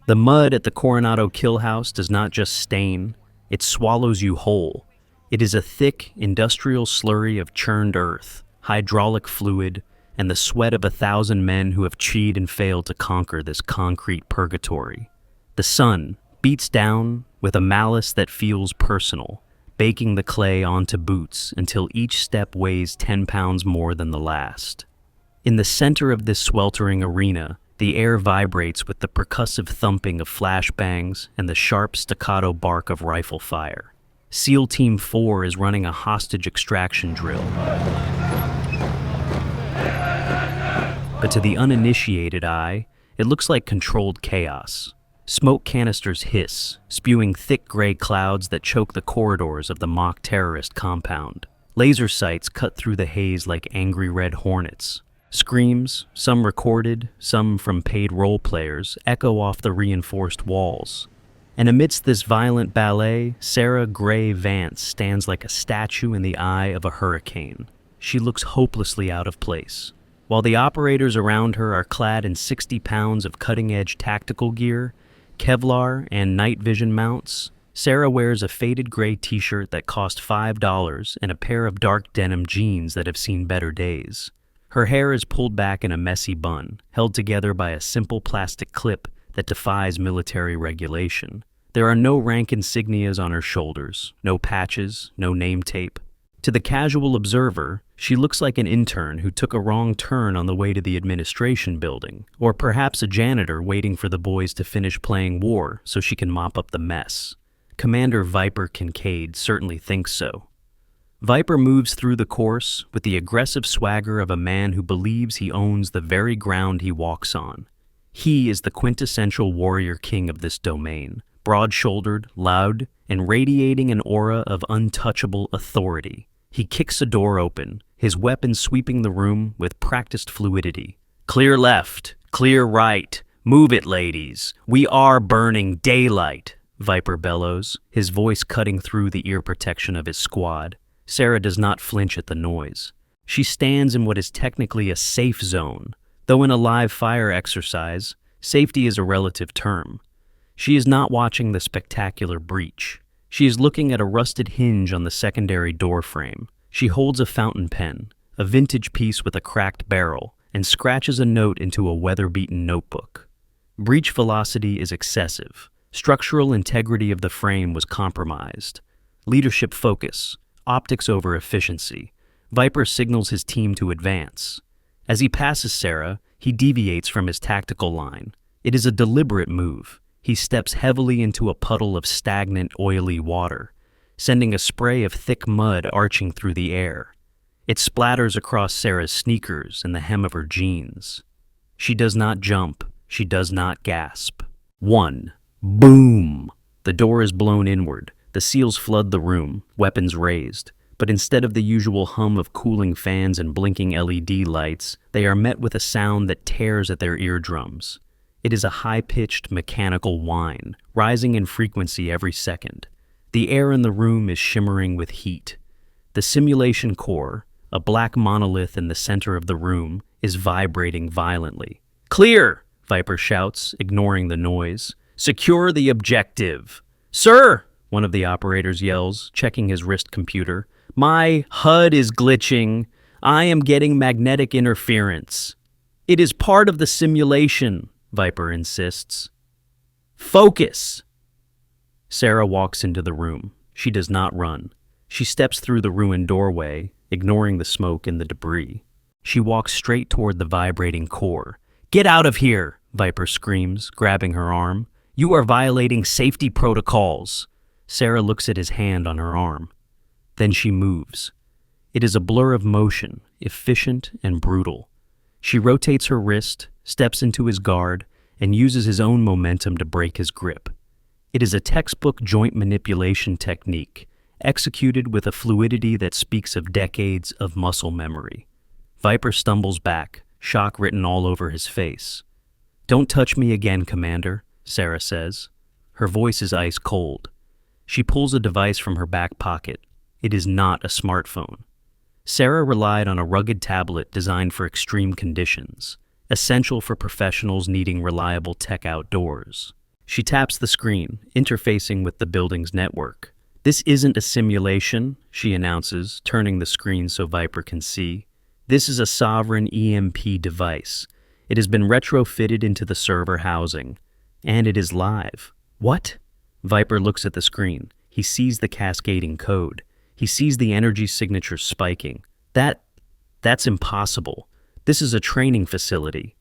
The mud at the Coronado Kill House does not just stain, it swallows you whole. It is a thick, industrial slurry of churned earth, hydraulic fluid, and the sweat of 1,000 men who have cheated and failed to conquer this concrete purgatory. The sun beats down with a malice that feels personal, baking the clay onto boots until each step weighs 10 pounds more than the last. In the center of this sweltering arena, the air vibrates with the percussive thumping of flashbangs and the sharp staccato bark of rifle fire. SEAL Team 4 is running a hostage extraction drill. But to the uninitiated eye, it looks like controlled chaos. Smoke canisters hiss, spewing thick gray clouds that choke the corridors of the mock terrorist compound. Laser sights cut through the haze like angry red hornets. Screams, some recorded, some from paid role players, echo off the reinforced walls. And amidst this violent ballet, Sarah Gray Vance stands like a statue in the eye of a hurricane. She looks hopelessly out of place. While the operators around her are clad in 60 pounds of cutting-edge tactical gear, Kevlar, and night vision mounts, Sarah wears a faded gray t-shirt that cost $5 and a pair of dark denim jeans that have seen better days. Her hair is pulled back in a messy bun, held together by a simple plastic clip that defies military regulation. There are no rank insignias on her shoulders, no patches, no name tape. To the casual observer, she looks like an intern who took a wrong turn on the way to the administration building, or perhaps a janitor waiting for the boys to finish playing war so she can mop up the mess. Commander Viper Kincaid certainly thinks so. Viper moves through the course with the aggressive swagger of a man who believes he owns the very ground he walks on. He is the quintessential warrior king of this domain, broad-shouldered, loud, and radiating an aura of untouchable authority. He kicks a door open, his weapon sweeping the room with practiced fluidity. "Clear left, clear right, move it, ladies. We are burning daylight," Viper bellows, his voice cutting through the ear protection of his squad. Sarah does not flinch at the noise. She stands in what is technically a safe zone, though in a live fire exercise, safety is a relative term. She is not watching the spectacular breach. She is looking at a rusted hinge on the secondary door frame. She holds a fountain pen, a vintage piece with a cracked barrel, and scratches a note into a weather-beaten notebook. Breach velocity is excessive. Structural integrity of the frame was compromised. Leadership focus, optics over efficiency. Viper signals his team to advance. As he passes Sarah, he deviates from his tactical line. It is a deliberate move. He steps heavily into a puddle of stagnant, oily water, sending a spray of thick mud arching through the air. It splatters across Sarah's sneakers and the hem of her jeans. She does not jump. She does not gasp. One. Boom! The door is blown inward. The SEALs flood the room, weapons raised. But instead of the usual hum of cooling fans and blinking LED lights, they are met with a sound that tears at their eardrums. It is a high-pitched mechanical whine, rising in frequency every second. The air in the room is shimmering with heat. The simulation core, a black monolith in the center of the room, is vibrating violently. "Clear!" Viper shouts, ignoring the noise. "Secure the objective." "Sir!" one of the operators yells, checking his wrist computer. "My HUD is glitching. I am getting magnetic interference." "It is part of the simulation," Viper insists. "Focus!" Sarah walks into the room. She does not run. She steps through the ruined doorway, ignoring the smoke and the debris. She walks straight toward the vibrating core. "Get out of here!" Viper screams, grabbing her arm. "You are violating safety protocols." Sarah looks at his hand on her arm. Then she moves. It is a blur of motion, efficient and brutal. She rotates her wrist, steps into his guard, and uses his own momentum to break his grip. It is a textbook joint manipulation technique, executed with a fluidity that speaks of decades of muscle memory. Viper stumbles back, shock written all over his face. "Don't touch me again, Commander," Sarah says. Her voice is ice cold. She pulls a device from her back pocket. It is not a smartphone. Sarah relied on a rugged tablet designed for extreme conditions, essential for professionals needing reliable tech outdoors. She taps the screen, interfacing with the building's network. This isn't a simulation, she announces, turning the screen so Viper can see. This is a sovereign EMP device. It has been retrofitted into the server housing. And it is live. What? Viper looks at the screen. He sees the cascading code. He sees the energy signatures spiking. That's impossible. This is a training facility.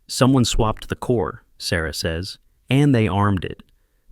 Someone swapped the core, Sarah says, and they armed it.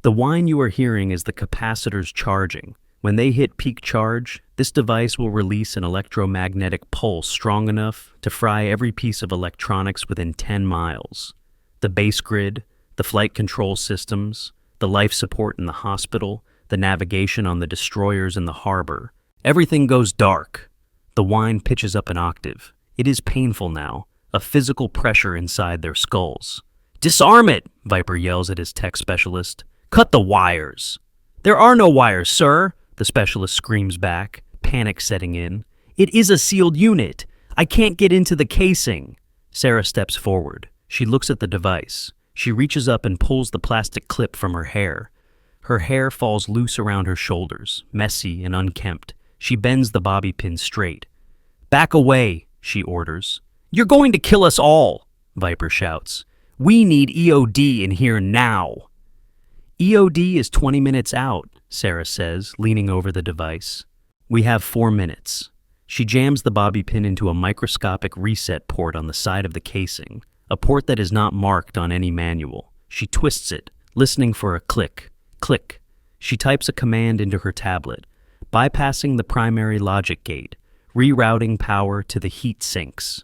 The whine you are hearing is the capacitors charging. When they hit peak charge, this device will release an electromagnetic pulse strong enough to fry every piece of electronics within 10 miles. The base grid, the flight control systems, the life support in the hospital, the navigation on the destroyers in the harbor. Everything goes dark. The whine pitches up an octave. It is painful now, a physical pressure inside their skulls. "Disarm it!" Viper yells at his tech specialist. "Cut the wires!" "There are no wires, sir!" the specialist screams back, panic setting in. "It is a sealed unit. I can't get into the casing." Sarah steps forward. She looks at the device. She reaches up and pulls the plastic clip from her hair. Her hair falls loose around her shoulders, messy and unkempt. She bends the bobby pin straight. "Back away," she orders. "You're going to kill us all," Viper shouts. "We need EOD in here now." "EOD is 20 minutes out," Sarah says, leaning over the device. "We have 4 minutes." She jams the bobby pin into a microscopic reset port on the side of the casing, a port that is not marked on any manual. She twists it, listening for a click. Click. She types a command into her tablet, bypassing the primary logic gate, rerouting power to the heat sinks.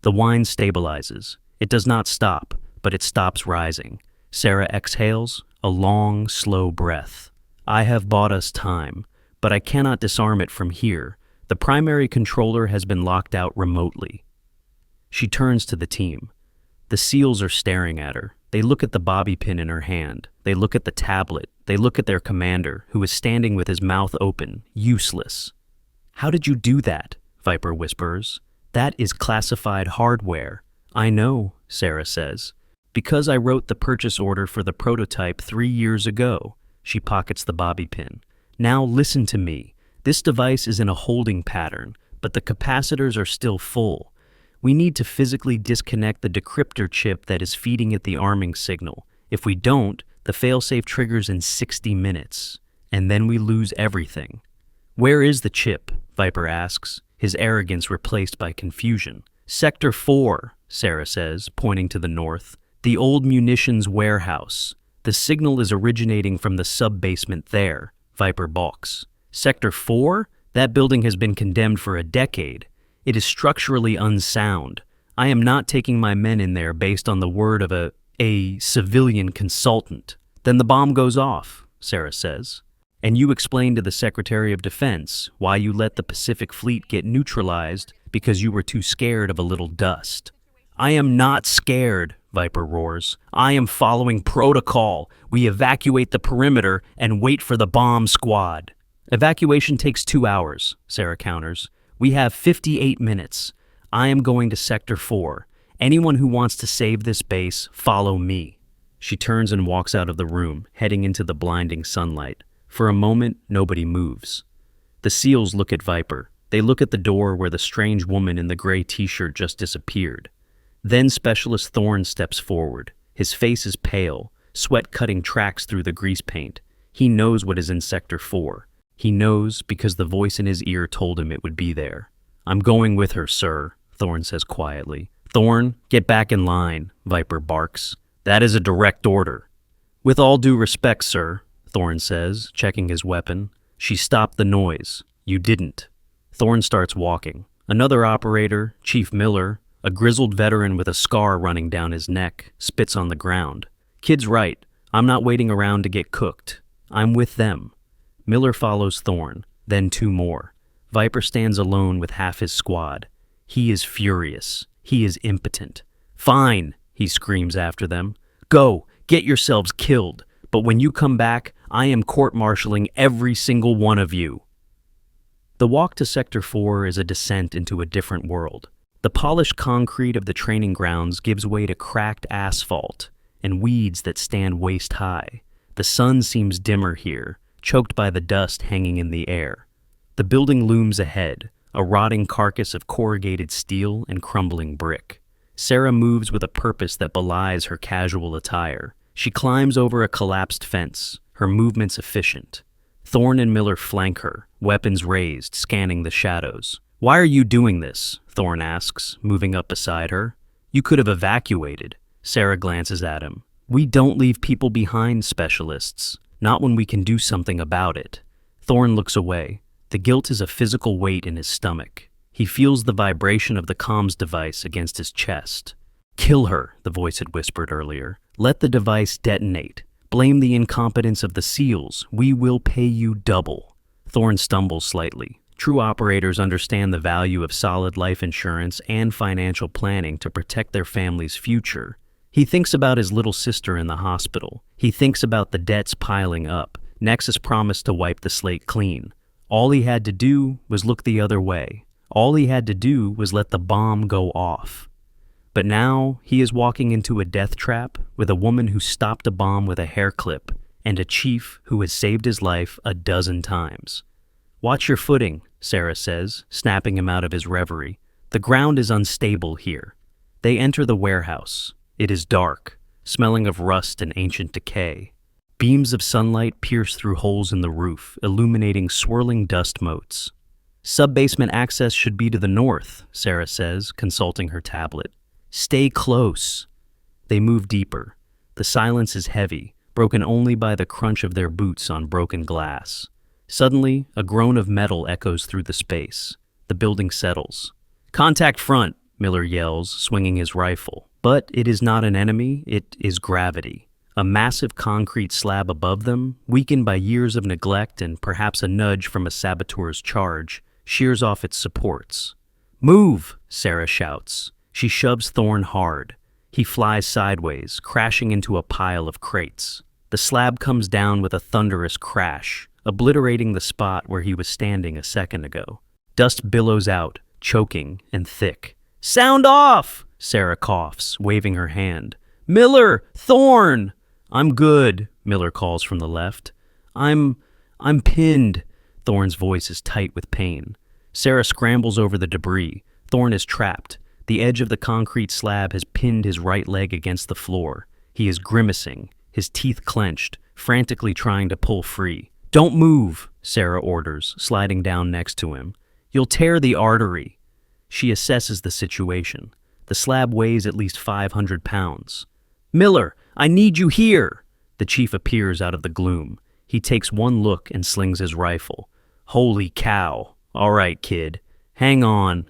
The whine stabilizes. It does not stop, but it stops rising. Sarah exhales, a long, slow breath. "I have bought us time, but I cannot disarm it from here. The primary controller has been locked out remotely." She turns to the team. The SEALs are staring at her. They look at the bobby pin in her hand. They look at the tablet. They look at their commander, who is standing with his mouth open, useless. "How did you do that?" Viper whispers. "That is classified hardware." "I know," Sarah says. "Because I wrote the purchase order for the prototype 3 years ago." She pockets the bobby pin. "Now listen to me. This device is in a holding pattern, but the capacitors are still full. We need to physically disconnect the decryptor chip that is feeding it the arming signal. If we don't, the failsafe triggers in 60 minutes, and then we lose everything." "Where is the chip?" Viper asks, his arrogance replaced by confusion. "Sector 4, Sarah says, pointing to the north. "The old munitions warehouse. The signal is originating from the sub-basement there." Viper balks. "Sector 4? That building has been condemned for a decade. It is structurally unsound. I am not taking my men in there based on the word of a civilian consultant." "Then the bomb goes off," Sarah says. "And you explain to the Secretary of Defense why you let the Pacific Fleet get neutralized because you were too scared of a little dust." "I am not scared," Viper roars. "I am following protocol. We evacuate the perimeter and wait for the bomb squad." "Evacuation takes 2 hours," Sarah counters. "We have 58 minutes. I am going to Sector 4. Anyone who wants to save this base, follow me." She turns and walks out of the room, heading into the blinding sunlight. For a moment, nobody moves. The SEALs look at Viper. They look at the door where the strange woman in the gray t-shirt just disappeared. Then Specialist Thorne steps forward. His face is pale, sweat cutting tracks through the grease paint. He knows what is in Sector 4. He knows because the voice in his ear told him it would be there. "I'm going with her, sir," Thorne says quietly. "Thorne, get back in line," Viper barks. "That is a direct order." "With all due respect, sir," Thorne says, checking his weapon. "She stopped the noise. You didn't." Thorne starts walking. Another operator, Chief Miller, a grizzled veteran with a scar running down his neck, spits on the ground. "Kid's right. I'm not waiting around to get cooked. I'm with them." Miller follows Thorne, then 2 more. Viper stands alone with half his squad. He is furious. He is impotent. "Fine," he screams after them. "Go, get yourselves killed. But when you come back, I am court-martialing every single one of you." The walk to Sector 4 is a descent into a different world. The polished concrete of the training grounds gives way to cracked asphalt, and weeds that stand waist high. The sun seems dimmer here, choked by the dust hanging in the air. The building looms ahead, a rotting carcass of corrugated steel and crumbling brick. Sarah moves with a purpose that belies her casual attire. She climbs over a collapsed fence, her movements efficient. Thorne and Miller flank her, weapons raised, scanning the shadows. "Why are you doing this?" Thorne asks, moving up beside her. "You could have evacuated." Sarah glances at him. "We don't leave people behind, specialists. Not when we can do something about it." Thorne looks away. The guilt is a physical weight in his stomach. He feels the vibration of the comms device against his chest. "Kill her," the voice had whispered earlier. "Let the device detonate. Blame the incompetence of the SEALs. We will pay you double." Thorne stumbles slightly. True operators understand the value of solid life insurance and financial planning to protect their family's future. He thinks about his little sister in the hospital. He thinks about the debts piling up. Nexus promised to wipe the slate clean. All he had to do was look the other way. All he had to do was let the bomb go off. But now he is walking into a death trap with a woman who stopped a bomb with a hair clip and a chief who has saved his life a dozen times. "Watch your footing," Sarah says, snapping him out of his reverie. "The ground is unstable here." They enter the warehouse. It is dark, smelling of rust and ancient decay. Beams of sunlight pierce through holes in the roof, illuminating swirling dust motes. "Sub-basement access should be to the north," Sarah says, consulting her tablet. "Stay close." They move deeper. The silence is heavy, broken only by the crunch of their boots on broken glass. Suddenly, a groan of metal echoes through the space. The building settles. "Contact front," Miller yells, swinging his rifle. But it is not an enemy, it is gravity. A massive concrete slab above them, weakened by years of neglect and perhaps a nudge from a saboteur's charge, shears off its supports. "Move!" Sarah shouts. She shoves Thorne hard. He flies sideways, crashing into a pile of crates. The slab comes down with a thunderous crash, obliterating the spot where he was standing a second ago. Dust billows out, choking and thick. "Sound off!" Sarah coughs, waving her hand. "Miller! Thorne!" "I'm good," Miller calls from the left. I'm pinned." Thorne's voice is tight with pain. Sarah scrambles over the debris. Thorne is trapped. The edge of the concrete slab has pinned his right leg against the floor. He is grimacing, his teeth clenched, frantically trying to pull free. "Don't move," Sarah orders, sliding down next to him. "You'll tear the artery." She assesses the situation. The slab weighs at least 500 pounds. "Miller, I need you here!" The chief appears out of the gloom. He takes one look and slings his rifle. "Holy cow. All right, kid. Hang on."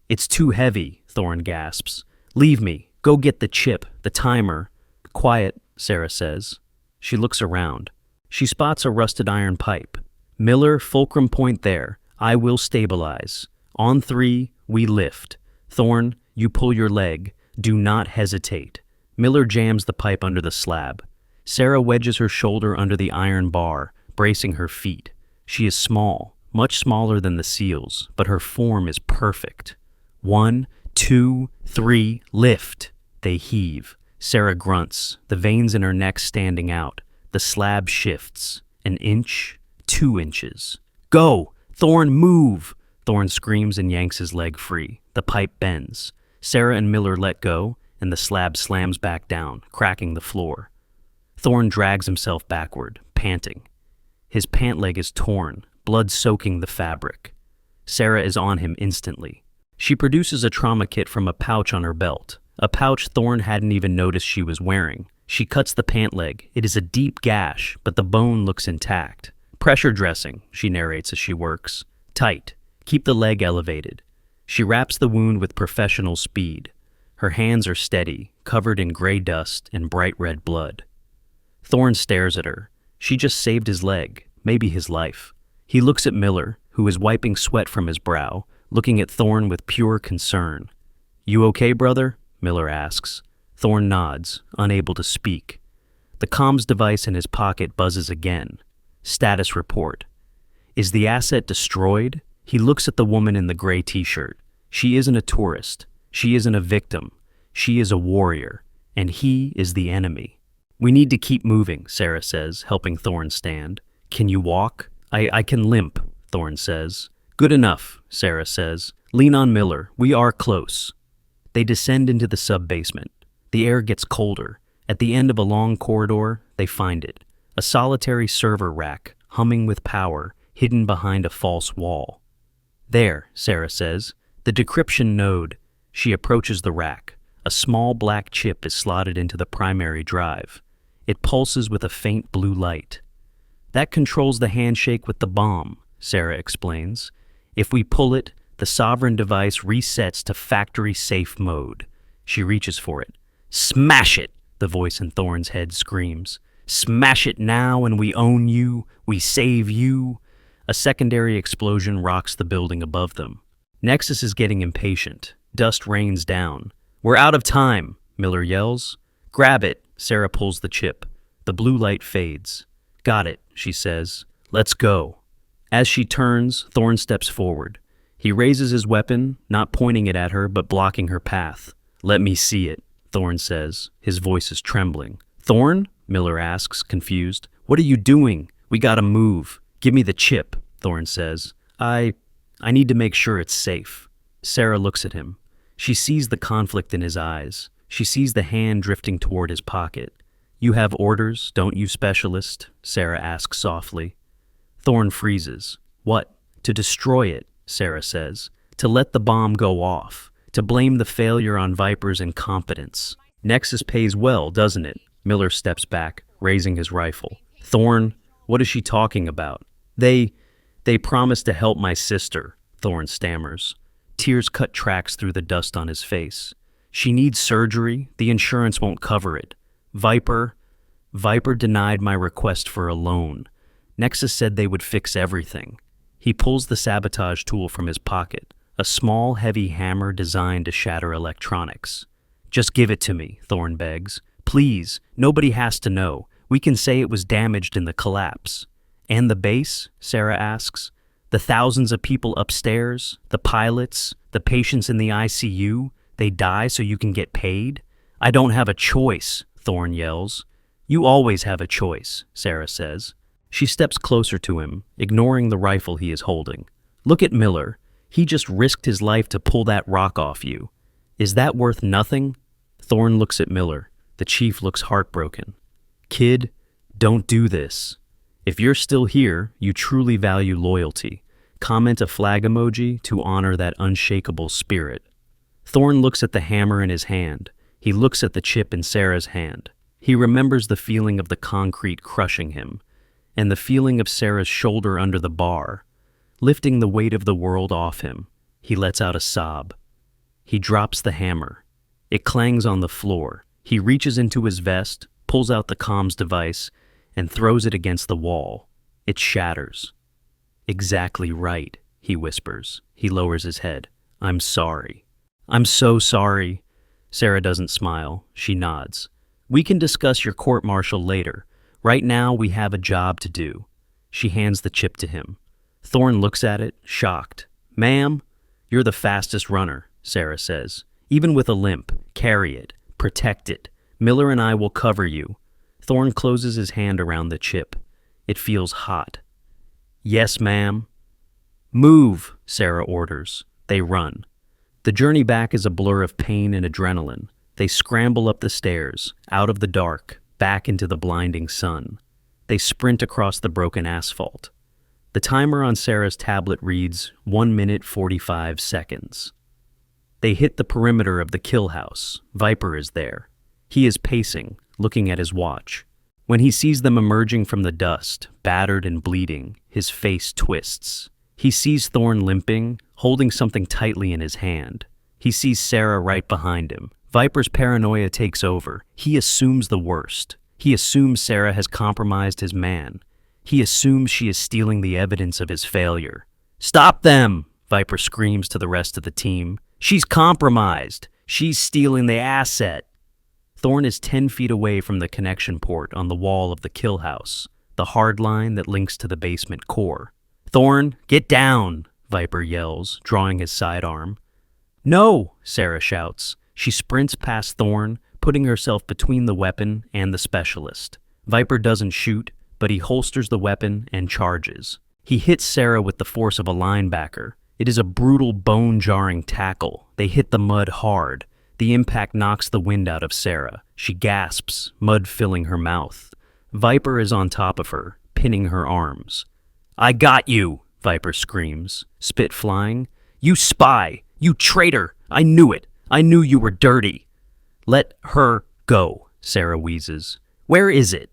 "It's too heavy," Thorne gasps. "Leave me. Go get the chip, the timer." "Quiet," Sarah says. She looks around. She spots a rusted iron pipe. "Miller, fulcrum point there. I will stabilize. On 3, we lift. Thorne, you pull your leg. Do not hesitate." Miller jams the pipe under the slab. Sarah wedges her shoulder under the iron bar, bracing her feet. She is small, much smaller than the SEALs, but her form is perfect. 1, 2, 3, lift. They heave. Sarah grunts, the veins in her neck standing out. The slab shifts. 1 inch, 2 inches. "Go! Thorne, move!" Thorne screams and yanks his leg free. The pipe bends. Sarah and Miller let go, and the slab slams back down, cracking the floor. Thorne drags himself backward, panting. His pant leg is torn, blood soaking the fabric. Sarah is on him instantly. She produces a trauma kit from a pouch on her belt, a pouch Thorne hadn't even noticed she was wearing. She cuts the pant leg. It is a deep gash, but the bone looks intact. "Pressure dressing," she narrates as she works. "Tight. Keep the leg elevated." She wraps the wound with professional speed. Her hands are steady, covered in gray dust and bright red blood. Thorne stares at her. She just saved his leg, maybe his life. He looks at Miller, who is wiping sweat from his brow, looking at Thorne with pure concern. "You okay, brother?" Miller asks. Thorne nods, unable to speak. The comms device in his pocket buzzes again. Status report. Is the asset destroyed? He looks at the woman in the gray t-shirt. She isn't a tourist. She isn't a victim. She is a warrior. and he is the enemy. We need to keep moving, Sarah says, helping Thorn stand. Can you walk? I can limp, Thorn says. Good enough, Sarah says. Lean on Miller. We are close. They descend into the sub-basement. The air gets colder. At the end of a long corridor, they find it. A solitary server rack, humming with power, hidden behind a false wall. There, Sarah says. The decryption node. She approaches the rack. A small black chip is slotted into the primary drive. It pulses with a faint blue light. That controls the handshake with the bomb, Sarah explains. If we pull it, the sovereign device resets to factory-safe mode. She reaches for it. Smash it, the voice in Thorn's head screams. Smash it now and we own you, we save you. A secondary explosion rocks the building above them. Nexus is getting impatient. Dust rains down. We're out of time, Miller yells. Grab it, Sarah pulls the chip. The blue light fades. Got it, she says. Let's go. As she turns, Thorn steps forward. He raises his weapon, not pointing it at her, but blocking her path. Let me see it, Thorn says. His voice is trembling. Thorn? Miller asks, confused. What are you doing? We gotta move. Give me the chip, Thorn says. I need to make sure it's safe. Sarah looks at him. She sees the conflict in his eyes. She sees the hand drifting toward his pocket. You have orders, don't you, specialist? Sarah asks softly. Thorn freezes. What? To destroy it, Sarah says. To let the bomb go off. To blame the failure on Viper's incompetence. Nexus pays well, doesn't it? Miller steps back, raising his rifle. Thorn, what is she talking about? They promised to help my sister, Thorn stammers. Tears cut tracks through the dust on his face. She needs surgery. The insurance won't cover it. Viper denied my request for a loan. Nexus said they would fix everything. He pulls the sabotage tool from his pocket, a small, heavy hammer designed to shatter electronics. Just give it to me, Thorn begs. Please, nobody has to know. We can say it was damaged in the collapse. And the base? Sarah asks. The thousands of people upstairs, the pilots, the patients in the ICU, they die so you can get paid? I don't have a choice, Thorn yells. You always have a choice, Sarah says. She steps closer to him, ignoring the rifle he is holding. Look at Miller. He just risked his life to pull that rock off you. Is that worth nothing? Thorn looks at Miller. The chief looks heartbroken. Kid, don't do this. If you're still here, you truly value loyalty. Comment a flag emoji to honor that unshakable spirit. Thorn looks at the hammer in his hand. He looks at the chip in Sarah's hand. He remembers the feeling of the concrete crushing him, and the feeling of Sarah's shoulder under the bar, lifting the weight of the world off him. He lets out a sob. He drops the hammer. It clangs on the floor. He reaches into his vest, pulls out the comms device, and throws it against the wall. It shatters. Exactly right, he whispers. He lowers his head. I'm sorry. I'm so sorry. Sarah doesn't smile. She nods. We can discuss your court-martial later. Right now, we have a job to do. She hands the chip to him. Thorn looks at it, shocked. Ma'am, you're the fastest runner, Sarah says. Even with a limp, carry it. Protect it. Miller and I will cover you. Thorn closes his hand around the chip. It feels hot. Yes, ma'am. Move, Sarah orders. They run. The journey back is a blur of pain and adrenaline. They scramble up the stairs, out of the dark, back into the blinding sun. They sprint across the broken asphalt. The timer on Sarah's tablet reads 1 minute 45 seconds. They hit the perimeter of the kill house. Viper is there. He is pacing, looking at his watch. When he sees them emerging from the dust, battered and bleeding, his face twists. He sees Thorn limping, holding something tightly in his hand. He sees Sarah right behind him. Viper's paranoia takes over. He assumes the worst. He assumes Sarah has compromised his man. He assumes she is stealing the evidence of his failure. Stop them! Viper screams to the rest of the team. She's compromised. She's stealing the asset. Thorn is 10 feet away from the connection port on the wall of the kill house, the hard line that links to the basement core. Thorn, get down, Viper yells, drawing his sidearm. No, Sarah shouts. She sprints past Thorn, putting herself between the weapon and the specialist. Viper doesn't shoot, but he holsters the weapon and charges. He hits Sarah with the force of a linebacker. It is a brutal, bone-jarring tackle. They hit the mud hard. The impact knocks the wind out of Sarah. She gasps, mud filling her mouth. Viper is on top of her, pinning her arms. "I got you!" Viper screams, spit flying. "You spy! You traitor! I knew it! I knew you were dirty!" "Let her go," Sarah wheezes. "Where is it?"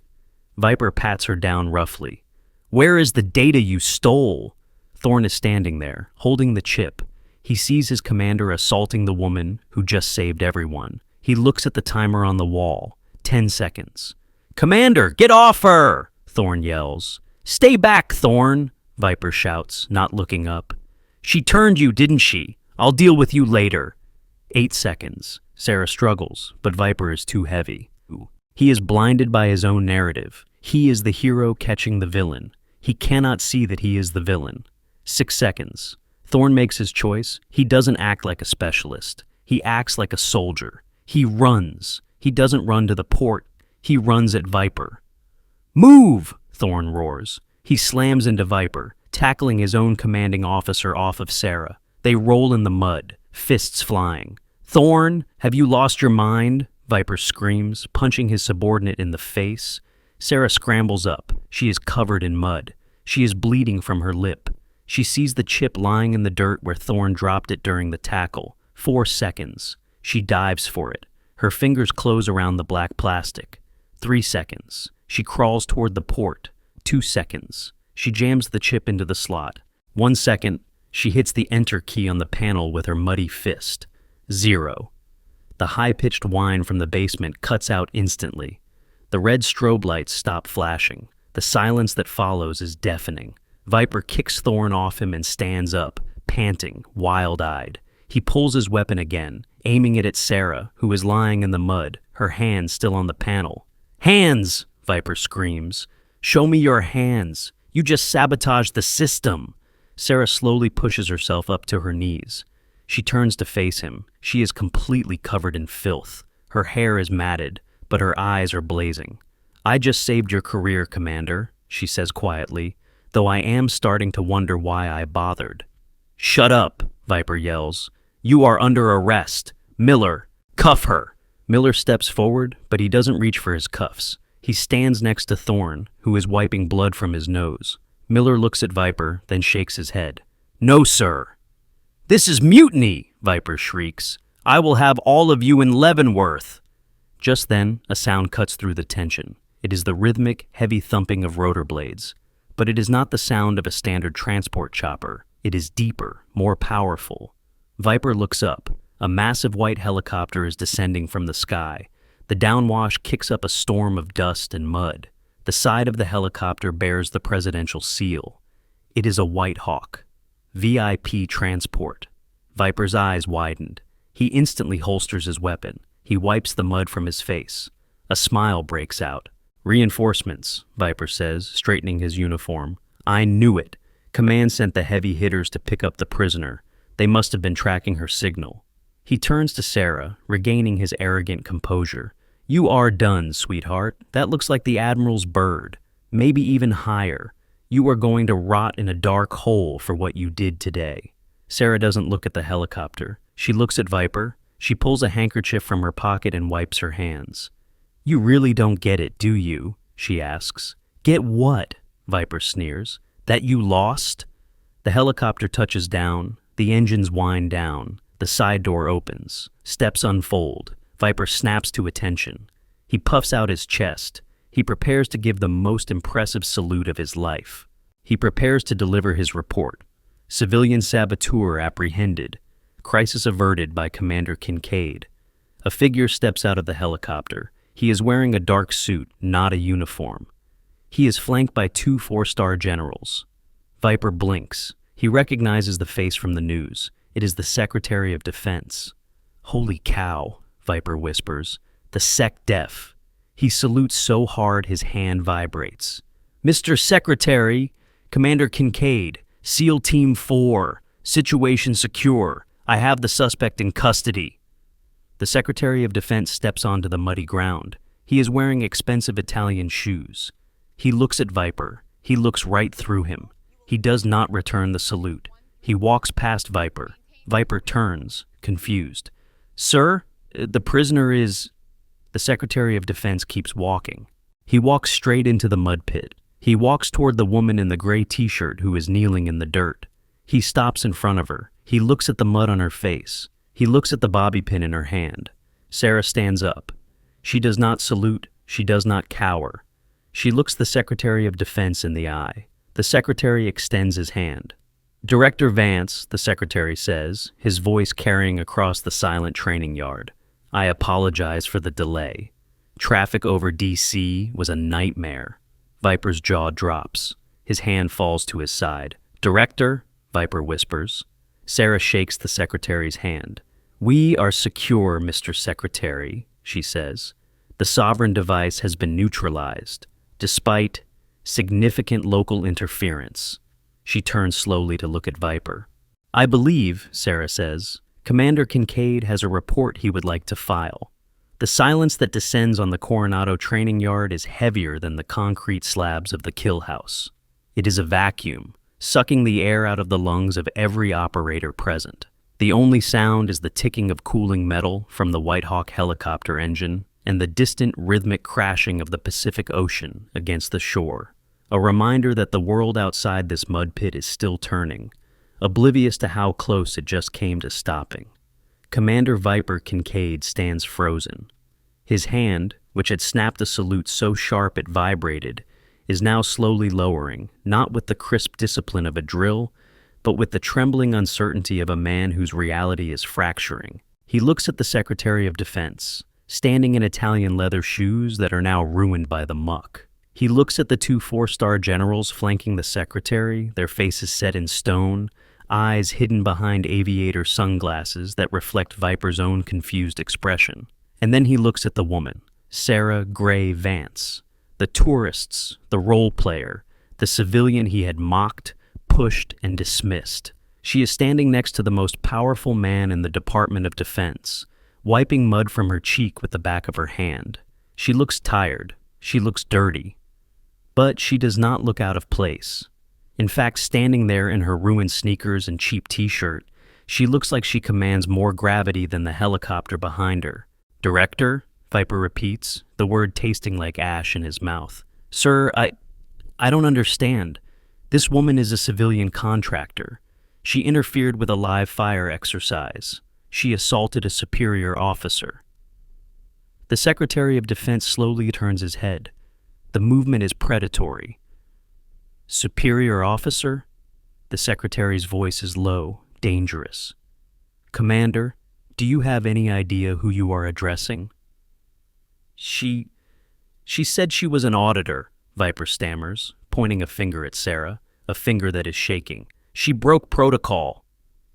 Viper pats her down roughly. "Where is the data you stole?" Thorn is standing there, holding the chip. He sees his commander assaulting the woman who just saved everyone. He looks at the timer on the wall. 10 seconds. "Commander, get off her!" Thorn yells. "Stay back, Thorn!" Viper shouts, not looking up. "She turned you, didn't she? I'll deal with you later." 8 seconds. Sarah struggles, but Viper is too heavy. He is blinded by his own narrative. He is the hero catching the villain. He cannot see that he is the villain. 6 seconds. Thorn makes his choice. He doesn't act like a specialist. He acts like a soldier. He runs. He doesn't run to the port. He runs at Viper. "Move!" Thorn roars. He slams into Viper, tackling his own commanding officer off of Sarah. They roll in the mud, fists flying. "Thorn, have you lost your mind?" Viper screams, punching his subordinate in the face. Sarah scrambles up. She is covered in mud. She is bleeding from her lip. She sees the chip lying in the dirt where Thorn dropped it during the tackle. 4 seconds. She dives for it. Her fingers close around the black plastic. 3 seconds. She crawls toward the port. 2 seconds. She jams the chip into the slot. 1 second. She hits the enter key on the panel with her muddy fist. 0. The high-pitched whine from the basement cuts out instantly. The red strobe lights stop flashing. The silence that follows is deafening. Viper kicks Thorn off him and stands up, panting, wild-eyed. He pulls his weapon again, aiming it at Sarah, who is lying in the mud, her hands still on the panel. "Hands!" Viper screams. "Show me your hands! You just sabotaged the system!" Sarah slowly pushes herself up to her knees. She turns to face him. She is completely covered in filth. Her hair is matted, but her eyes are blazing. "I just saved your career, Commander," she says quietly, "though I am starting to wonder why I bothered." "Shut up," Viper yells. "You are under arrest. Miller, cuff her." Miller steps forward, but he doesn't reach for his cuffs. He stands next to Thorn, who is wiping blood from his nose. Miller looks at Viper, then shakes his head. "No, sir." "This is mutiny," Viper shrieks. "I will have all of you in Leavenworth." Just then, a sound cuts through the tension. It is the rhythmic, heavy thumping of rotor blades. But it is not the sound of a standard transport chopper. It is deeper, more powerful. Viper looks up. A massive white helicopter is descending from the sky. The downwash kicks up a storm of dust and mud. The side of the helicopter bears the presidential seal. It is a White Hawk. VIP transport. Viper's eyes widened. He instantly holsters his weapon. He wipes the mud from his face. A smile breaks out. "Reinforcements," Viper says, straightening his uniform. "I knew it. Command sent the heavy hitters to pick up the prisoner. They must have been tracking her signal." He turns to Sarah, regaining his arrogant composure. "You are done, sweetheart. That looks like the Admiral's bird. Maybe even higher. You are going to rot in a dark hole for what you did today." Sarah doesn't look at the helicopter. She looks at Viper. She pulls a handkerchief from her pocket and wipes her hands. "You really don't get it, do you?" she asks. "Get what?" Viper sneers. "That you lost?" The helicopter touches down. The engines wind down. The side door opens. Steps unfold. Viper snaps to attention. He puffs out his chest. He prepares to give the most impressive salute of his life. He prepares to deliver his report. Civilian saboteur apprehended. Crisis averted by Commander Kincaid. A figure steps out of the helicopter. He is wearing a dark suit, not a uniform. He is flanked by 2 4-star generals. Viper blinks. He recognizes the face from the news. It is the Secretary of Defense. "Holy cow," Viper whispers. "The SecDef." He salutes so hard his hand vibrates. "Mr. Secretary, Commander Kincaid, SEAL Team 4, situation secure. I have the suspect in custody." The Secretary of Defense steps onto the muddy ground. He is wearing expensive Italian shoes. He looks at Viper. He looks right through him. He does not return the salute. He walks past Viper. Viper turns, confused. "Sir, the prisoner is..." The Secretary of Defense keeps walking. He walks straight into the mud pit. He walks toward the woman in the gray t-shirt who is kneeling in the dirt. He stops in front of her. He looks at the mud on her face. He looks at the bobby pin in her hand. Sarah stands up. She does not salute. She does not cower. She looks the Secretary of Defense in the eye. The Secretary extends his hand. "Director Vance," the Secretary says, his voice carrying across the silent training yard. "I apologize for the delay. Traffic over D.C. was a nightmare." Viper's jaw drops. His hand falls to his side. "Director," Viper whispers. Sarah shakes the Secretary's hand. "We are secure, Mr. Secretary," she says. "The sovereign device has been neutralized, despite significant local interference." She turns slowly to look at Viper. "I believe," Sarah says, "Commander Kincaid has a report he would like to file." The silence that descends on the Coronado training yard is heavier than the concrete slabs of the kill house. It is a vacuum, sucking the air out of the lungs of every operator present. The only sound is the ticking of cooling metal from the White Hawk helicopter engine and the distant rhythmic crashing of the Pacific Ocean against the shore, a reminder that the world outside this mud pit is still turning, oblivious to how close it just came to stopping. Commander Viper Kincaid stands frozen. His hand, which had snapped a salute so sharp it vibrated, is now slowly lowering, not with the crisp discipline of a drill, but with the trembling uncertainty of a man whose reality is fracturing. He looks at the Secretary of Defense, standing in Italian leather shoes that are now ruined by the muck. He looks at the two four-star generals flanking the Secretary, their faces set in stone, eyes hidden behind aviator sunglasses that reflect Viper's own confused expression. And then he looks at the woman, Sarah Gray Vance, the tourists, the role player, the civilian he had mocked, pushed, and dismissed. She is standing next to the most powerful man in the Department of Defense, wiping mud from her cheek with the back of her hand. She looks tired. She looks dirty. But she does not look out of place. In fact, standing there in her ruined sneakers and cheap t-shirt, she looks like she commands more gravity than the helicopter behind her. "Director?" Viper repeats, the word tasting like ash in his mouth. "Sir, I don't understand. This woman is a civilian contractor. She interfered with a live fire exercise. She assaulted a superior officer." The Secretary of Defense slowly turns his head. The movement is predatory. "Superior officer?" The Secretary's voice is low, dangerous. "Commander, do you have any idea who you are addressing?" She said she was an auditor," Viper stammers, pointing a finger at Sarah, a finger that is shaking. "She broke protocol."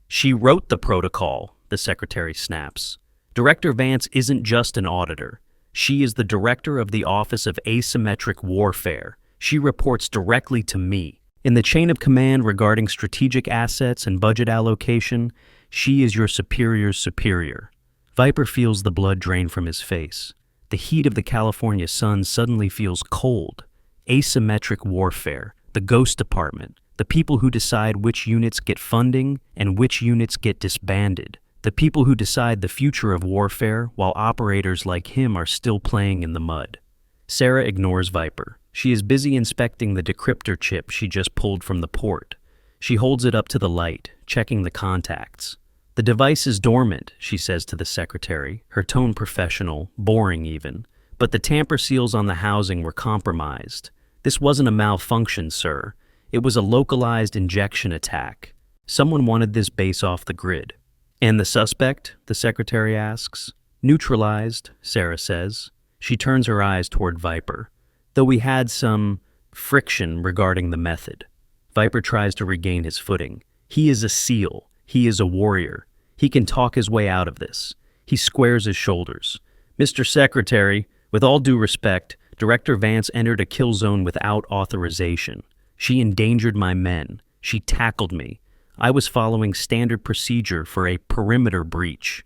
"She wrote the protocol," the Secretary snaps. "Director Vance isn't just an auditor. She is the director of the Office of Asymmetric Warfare. She reports directly to me. In the chain of command regarding strategic assets and budget allocation, she is your superior's superior." Viper feels the blood drain from his face. The heat of the California sun suddenly feels cold. Asymmetric warfare, the Ghost Department, the people who decide which units get funding and which units get disbanded, the people who decide the future of warfare while operators like him are still playing in the mud. Sarah ignores Viper. She is busy inspecting the decryptor chip she just pulled from the port. She holds it up to the light, checking the contacts. "The device is dormant," she says to the Secretary, her tone professional, boring even. "But the tamper seals on the housing were compromised. This wasn't a malfunction, sir. It was a localized injection attack. Someone wanted this base off the grid." "And the suspect?" the Secretary asks. "Neutralized," Sarah says. She turns her eyes toward Viper. "Though we had some friction regarding the method." Viper tries to regain his footing. He is a SEAL. He is a warrior. He can talk his way out of this. He squares his shoulders. "Mr. Secretary, with all due respect, Director Vance entered a kill zone without authorization. She endangered my men. She tackled me. I was following standard procedure for a perimeter breach.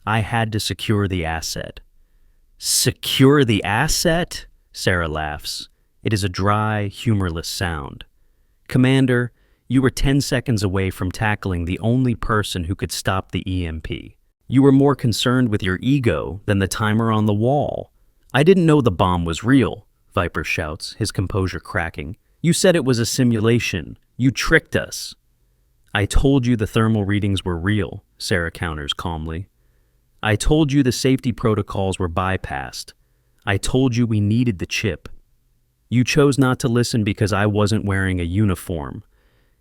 I had to secure the asset. Secure the asset? Sarah laughs. It is a dry, humorless sound. Commander, you were 10 seconds away from tackling the only person who could stop the EMP. You were more concerned with your ego than the timer on the wall. I didn't know the bomb was real, Viper shouts, his composure cracking. You said it was a simulation. You tricked us. I told you the thermal readings were real, Sarah counters calmly. I told you the safety protocols were bypassed. I told you we needed the chip. You chose not to listen because I wasn't wearing a uniform.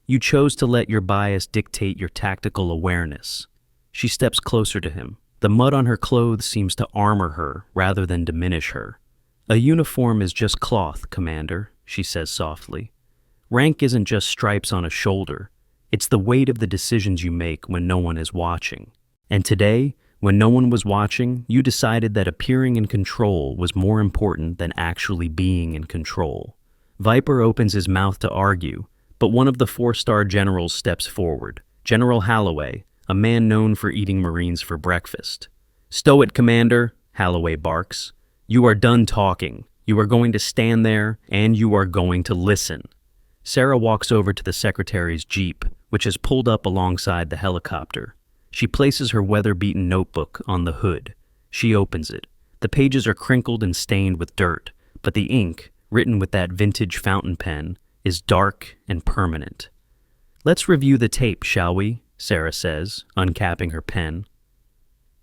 You chose to let your bias dictate your tactical awareness. She steps closer to him. The mud on her clothes seems to armor her rather than diminish her. A uniform is just cloth, Commander, she says softly. Rank isn't just stripes on a shoulder. It's the weight of the decisions you make when no one is watching. And today, when no one was watching, you decided that appearing in control was more important than actually being in control. Viper opens his mouth to argue, but one of the 4-star generals steps forward, General Holloway, a man known for eating Marines for breakfast. Stow it, Commander, Holloway barks. You are done talking. You are going to stand there, and you are going to listen. Sarah walks over to the secretary's jeep, which is pulled up alongside the helicopter. She places her weather-beaten notebook on the hood. She opens it. The pages are crinkled and stained with dirt, but the ink, written with that vintage fountain pen, is dark and permanent. Let's review the tape, shall we? Sarah says, uncapping her pen.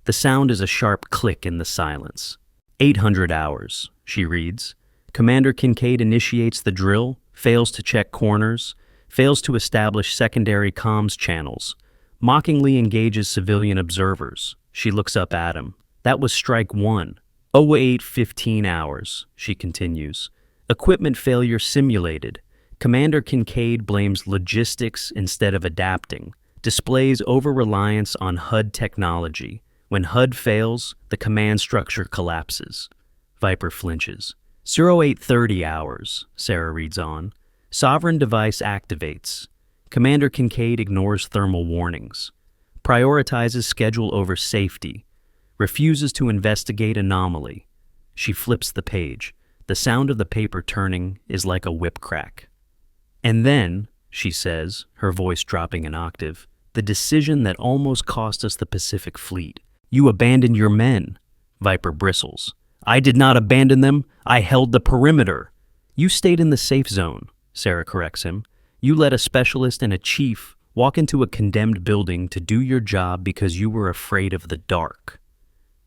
The sound is a sharp click in the silence. 800 hours, she reads. Commander Kincaid initiates the drill, fails to check corners, fails to establish secondary comms channels, mockingly engages civilian observers. She looks up at him. That was strike 1. 08:15 hours, she continues. Equipment failure simulated. Commander Kincaid blames logistics instead of adapting, displays over-reliance on HUD technology. When HUD fails, the command structure collapses. Viper flinches. 08:30 hours, Sarah reads on. Sovereign device activates. Commander Kincaid ignores thermal warnings, prioritizes schedule over safety, refuses to investigate anomaly. She flips the page. The sound of the paper turning is like a whip crack. And then, she says, her voice dropping an octave, the decision that almost cost us the Pacific Fleet. You abandoned your men. Viper bristles. I did not abandon them. I held the perimeter. You stayed in the safe zone, Sarah corrects him. You let a specialist and a chief walk into a condemned building to do your job because you were afraid of the dark.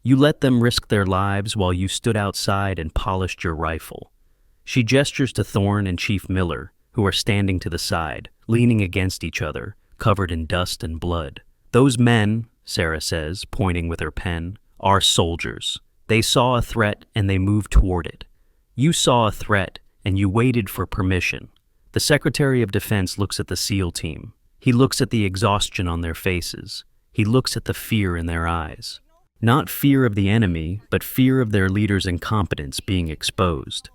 You let them risk their lives while you stood outside and polished your rifle. She gestures to Thorne and Chief Miller, who are standing to the side, leaning against each other, covered in dust and blood. Those men, Sarah says, pointing with her pen, are soldiers. They saw a threat and they moved toward it. You saw a threat and you waited for permission. The Secretary of Defense looks at the SEAL team. He looks at the exhaustion on their faces. He looks at the fear in their eyes. Not fear of the enemy, but fear of their leader's incompetence being exposed.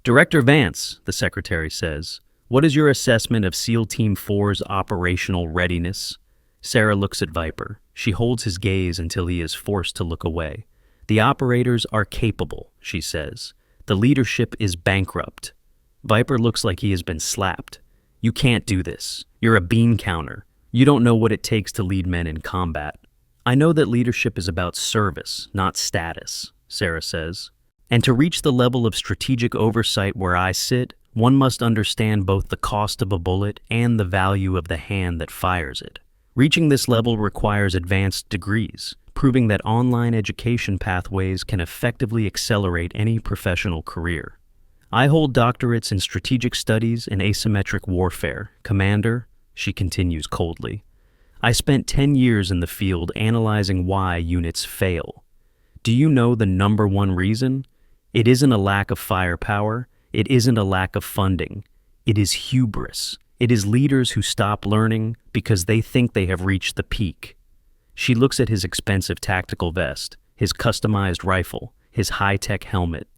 Director Vance, the Secretary says, what is your assessment of SEAL Team 4's operational readiness? Sarah looks at Viper. She holds his gaze until he is forced to look away. The operators are capable, she says. The leadership is bankrupt. Viper looks like he has been slapped. You can't do this. You're a bean counter. You don't know what it takes to lead men in combat. I know that leadership is about service, not status, Sarah says. And to reach the level of strategic oversight where I sit, one must understand both the cost of a bullet and the value of the hand that fires it. Reaching this level requires advanced degrees, proving that online education pathways can effectively accelerate any professional career. I hold doctorates in strategic studies and asymmetric warfare. Commander, she continues coldly. I spent 10 years in the field analyzing why units fail. Do you know the number one reason? It isn't a lack of firepower. It isn't a lack of funding. It is hubris. It is leaders who stop learning because they think they have reached the peak. She looks at his expensive tactical vest, his customized rifle, his high-tech helmet.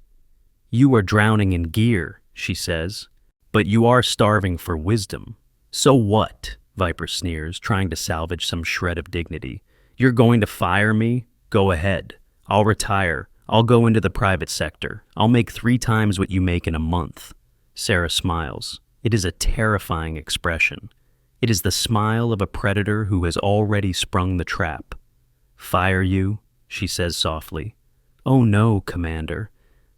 You are drowning in gear, she says, but you are starving for wisdom. So what? Viper sneers, trying to salvage some shred of dignity. You're going to fire me? Go ahead. I'll retire. I'll go into the private sector. I'll make 3 times what you make in a month. Sarah smiles. It is a terrifying expression. It is the smile of a predator who has already sprung the trap. Fire you? She says softly. Oh no, Commander.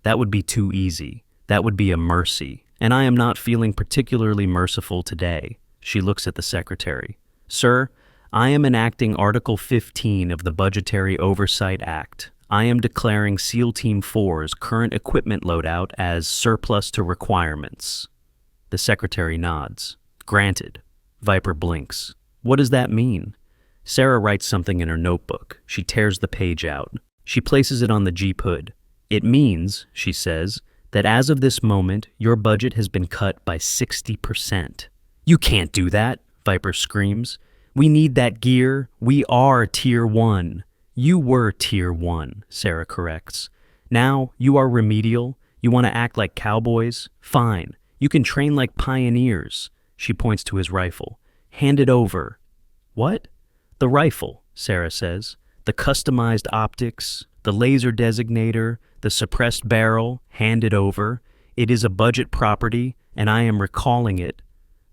That would be too easy. That would be a mercy. And I am not feeling particularly merciful today. She looks at the secretary. Sir, I am enacting Article 15 of the Budgetary Oversight Act. I am declaring SEAL Team 4's current equipment loadout as surplus to requirements. The secretary nods. Granted. Viper blinks. What does that mean? Sarah writes something in her notebook. She tears the page out. She places it on the Jeep hood. It means, she says, that as of this moment, your budget has been cut by 60%. You can't do that, Viper screams. We need that gear. We are Tier 1. You were Tier 1, Sarah corrects. Now, you are remedial. You want to act like cowboys? Fine. You can train like pioneers. She points to his rifle. Hand it over. What? The rifle, Sarah says. The customized optics, the laser designator, the suppressed barrel, hand it over. It is a budget property, and I am recalling it.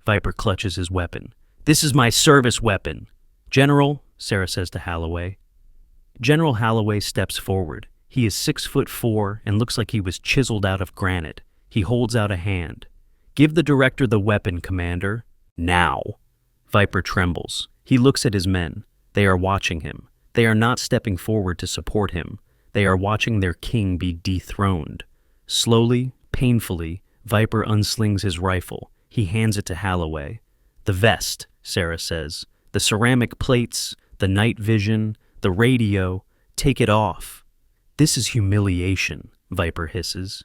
Viper clutches his weapon. This is my service weapon. General, Sarah says to Holloway. General Holloway steps forward. He is 6'4" and looks like he was chiseled out of granite. He holds out a hand. Give the director the weapon, Commander. Now. Viper trembles. He looks at his men. They are watching him. They are not stepping forward to support him. They are watching their king be dethroned. Slowly, painfully, Viper unslings his rifle. He hands it to Holloway. The vest, Sarah says. The ceramic plates, the night vision, the radio. Take it off. This is humiliation, Viper hisses.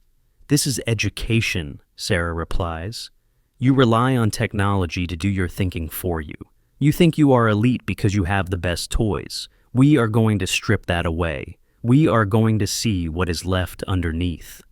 This is education, Sarah replies. You rely on technology to do your thinking for you. You think you are elite because you have the best toys. We are going to strip that away. We are going to see what is left underneath.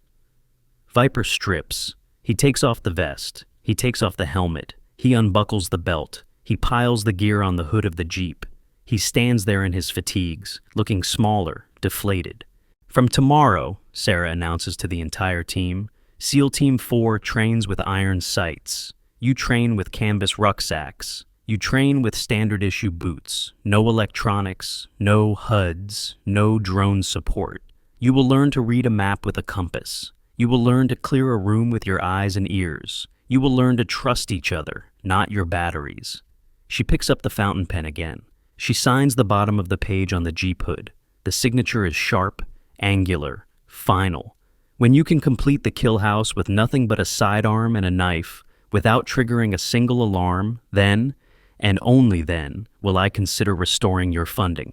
Viper strips. He takes off the vest. He takes off the helmet. He unbuckles the belt. He piles the gear on the hood of the Jeep. He stands there in his fatigues, looking smaller, deflated. From tomorrow, Sarah announces to the entire team, SEAL Team 4 trains with iron sights. You train with canvas rucksacks. You train with standard-issue boots. No electronics, no HUDs, no drone support. You will learn to read a map with a compass. You will learn to clear a room with your eyes and ears. You will learn to trust each other, not your batteries. She picks up the fountain pen again. She signs the bottom of the page on the Jeep hood. The signature is sharp, angular, final. When you can complete the kill house with nothing but a sidearm and a knife, without triggering a single alarm, then, and only then, will I consider restoring your funding.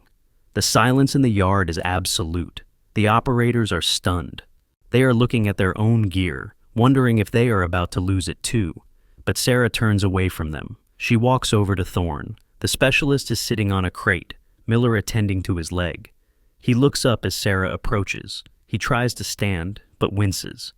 The silence in the yard is absolute. The operators are stunned. They are looking at their own gear, wondering if they are about to lose it too. But Sarah turns away from them. She walks over to Thorne. The specialist is sitting on a crate, Miller attending to his leg. He looks up as Sarah approaches. He tries to stand, but winces.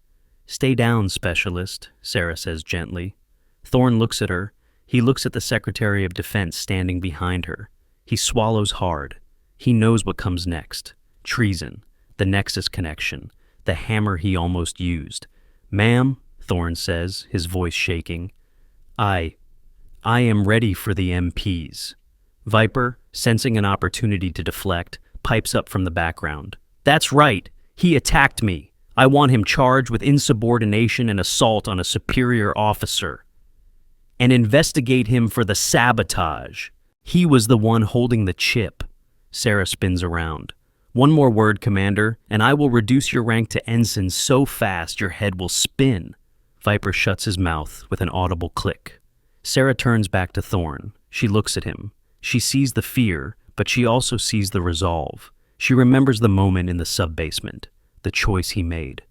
Stay down, specialist, Sarah says gently. Thorne looks at her. He looks at the Secretary of Defense standing behind her. He swallows hard. He knows what comes next. Treason. The Nexus connection. The hammer he almost used. Ma'am, Thorne says, his voice shaking. I am ready for the MPs. Viper, sensing an opportunity to deflect, pipes up from the background. That's right. He attacked me. I want him charged with insubordination and assault on a superior officer. And investigate him for the sabotage. He was the one holding the chip. Sarah spins around. One more word, Commander, and I will reduce your rank to ensign so fast your head will spin. Viper shuts his mouth with an audible click. Sarah turns back to Thorne. She looks at him. She sees the fear, but she also sees the resolve. She remembers the moment in the sub-basement, the choice he made.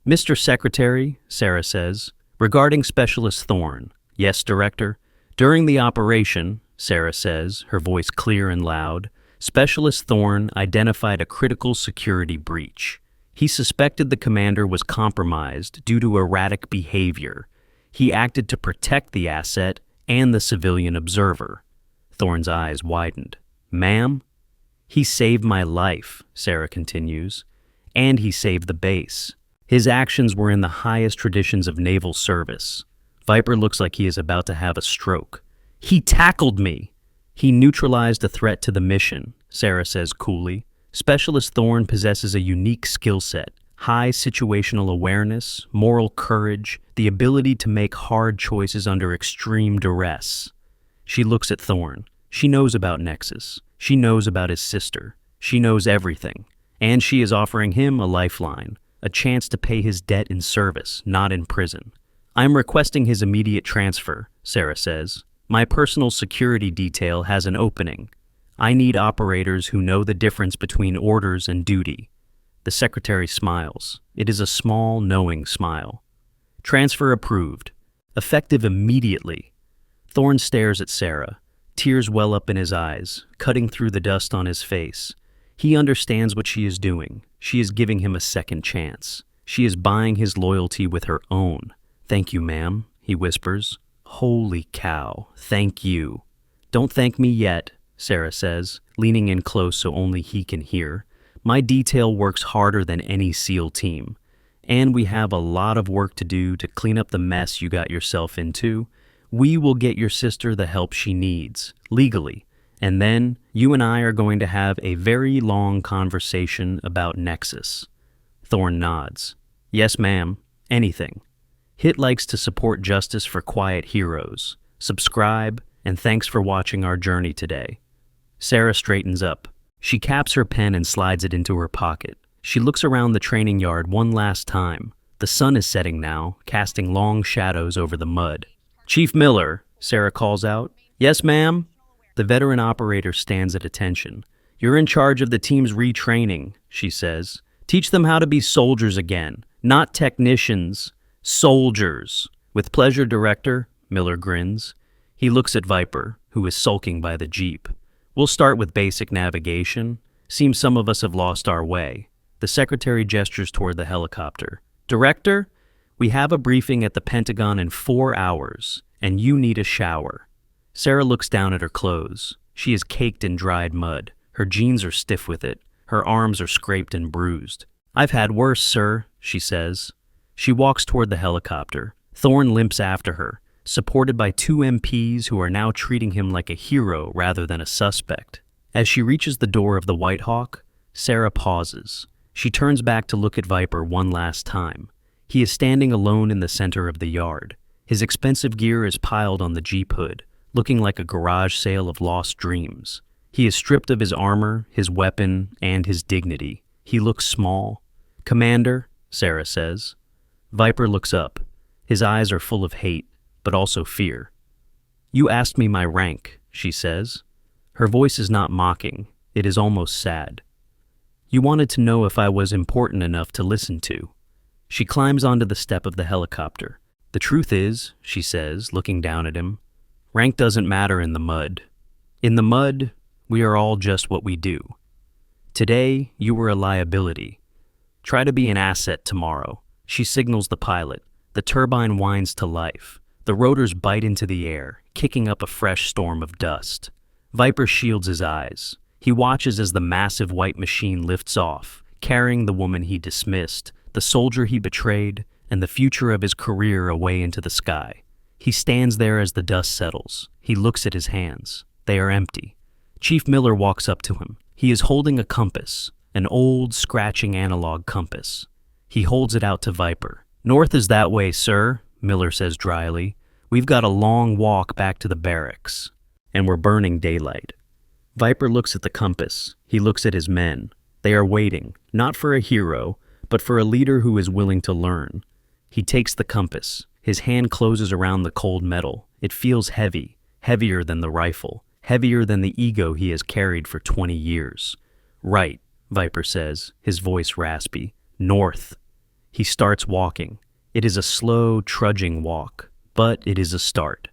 Mr. Secretary, Sarah says, regarding Specialist Thorne. Yes, Director. During the operation, Sarah says, her voice clear and loud, Specialist Thorne identified a critical security breach. He suspected the commander was compromised due to erratic behavior. He acted to protect the asset and the civilian observer. Thorne's eyes widened. Ma'am? He saved my life, Sarah continues, and he saved the base. His actions were in the highest traditions of naval service. Viper looks like he is about to have a stroke. He tackled me. He neutralized a threat to the mission, Sarah says coolly. Specialist Thorne possesses a unique skill set, high situational awareness, moral courage, the ability to make hard choices under extreme duress. She looks at Thorne. She knows about Nexus. She knows about his sister. She knows everything. And she is offering him a lifeline, a chance to pay his debt in service, not in prison. I'm requesting his immediate transfer, Sarah says. My personal security detail has an opening. I need operators who know the difference between orders and duty. The secretary smiles. It is a small, knowing smile. Transfer approved. Effective immediately. Thorne stares at Sarah. Tears well up in his eyes, cutting through the dust on his face. He understands what she is doing. She is giving him a second chance. She is buying his loyalty with her own. Thank you, ma'am, he whispers. Holy cow, thank you. Don't thank me yet, Sarah says, leaning in close so only he can hear. My detail works harder than any SEAL team. And we have a lot of work to do to clean up the mess you got yourself into. We will get your sister the help she needs, legally. And then you and I are going to have a very long conversation about Nexus. Thorne nods. Yes, ma'am. Anything. Hit likes to support justice for quiet heroes. Subscribe, and thanks for watching our journey today. Sarah straightens up. She caps her pen and slides it into her pocket. She looks around the training yard one last time. The sun is setting now, casting long shadows over the mud. Chief Miller, Sarah calls out. Yes, ma'am? The veteran operator stands at attention. You're in charge of the team's retraining, she says. Teach them how to be soldiers again, not technicians. Soldiers. With pleasure, Director, Miller grins. He looks at Viper, who is sulking by the jeep. We'll start with basic navigation. Seems some of us have lost our way. The secretary gestures toward the helicopter. Director, we have a briefing at the Pentagon in 4 hours, and you need a shower. Sarah looks down at her clothes. She is caked in dried mud. Her jeans are stiff with it. Her arms are scraped and bruised. I've had worse, sir, she says. She walks toward the helicopter. Thorne limps after her, supported by 2 MPs who are now treating him like a hero rather than a suspect. As she reaches the door of the White Hawk, Sarah pauses. She turns back to look at Viper one last time. He is standing alone in the center of the yard. His expensive gear is piled on the Jeep hood, looking like a garage sale of lost dreams. He is stripped of his armor, his weapon, and his dignity. He looks small. Commander, Sarah says. Viper looks up. His eyes are full of hate, but also fear. You asked me my rank, she says. Her voice is not mocking. It is almost sad. You wanted to know if I was important enough to listen to. She climbs onto the step of the helicopter. The truth is, she says, looking down at him, rank doesn't matter in the mud. In the mud, we are all just what we do. Today, you were a liability. Try to be an asset tomorrow. She signals the pilot. The turbine whines to life. The rotors bite into the air, kicking up a fresh storm of dust. Viper shields his eyes. He watches as the massive white machine lifts off, carrying the woman he dismissed, the soldier he betrayed, and the future of his career away into the sky. He stands there as the dust settles. He looks at his hands. They are empty. Chief Miller walks up to him. He is holding a compass, an old, scratching analog compass. He holds it out to Viper. North is that way, sir, Miller says dryly. We've got a long walk back to the barracks, and we're burning daylight. Viper looks at the compass. He looks at his men. They are waiting, not for a hero, but for a leader who is willing to learn. He takes the compass. His hand closes around the cold metal. It feels heavy, heavier than the rifle, heavier than the ego he has carried for 20 years. Right, Viper says, his voice raspy. North. He starts walking. It is a slow, trudging walk, but it is a start.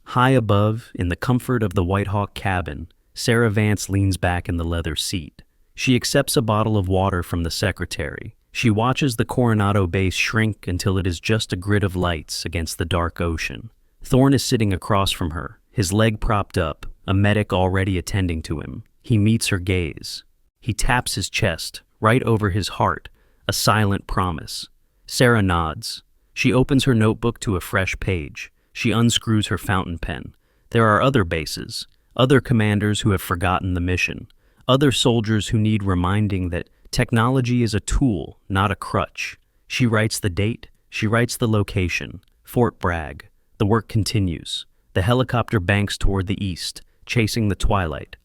High above, in the comfort of the White Hawk cabin, Sarah Vance leans back in the leather seat. She accepts a bottle of water from the secretary. She watches the Coronado base shrink until it is just a grid of lights against the dark ocean. Thorne is sitting across from her, his leg propped up, a medic already attending to him. He meets her gaze. He taps his chest, right over his heart, a silent promise. Sarah nods. She opens her notebook to a fresh page. She unscrews her fountain pen. There are other bases, other commanders who have forgotten the mission, other soldiers who need reminding that technology is a tool, not a crutch. She writes the date, she writes the location, Fort Bragg. The work continues. The helicopter banks toward the east, chasing the twilight.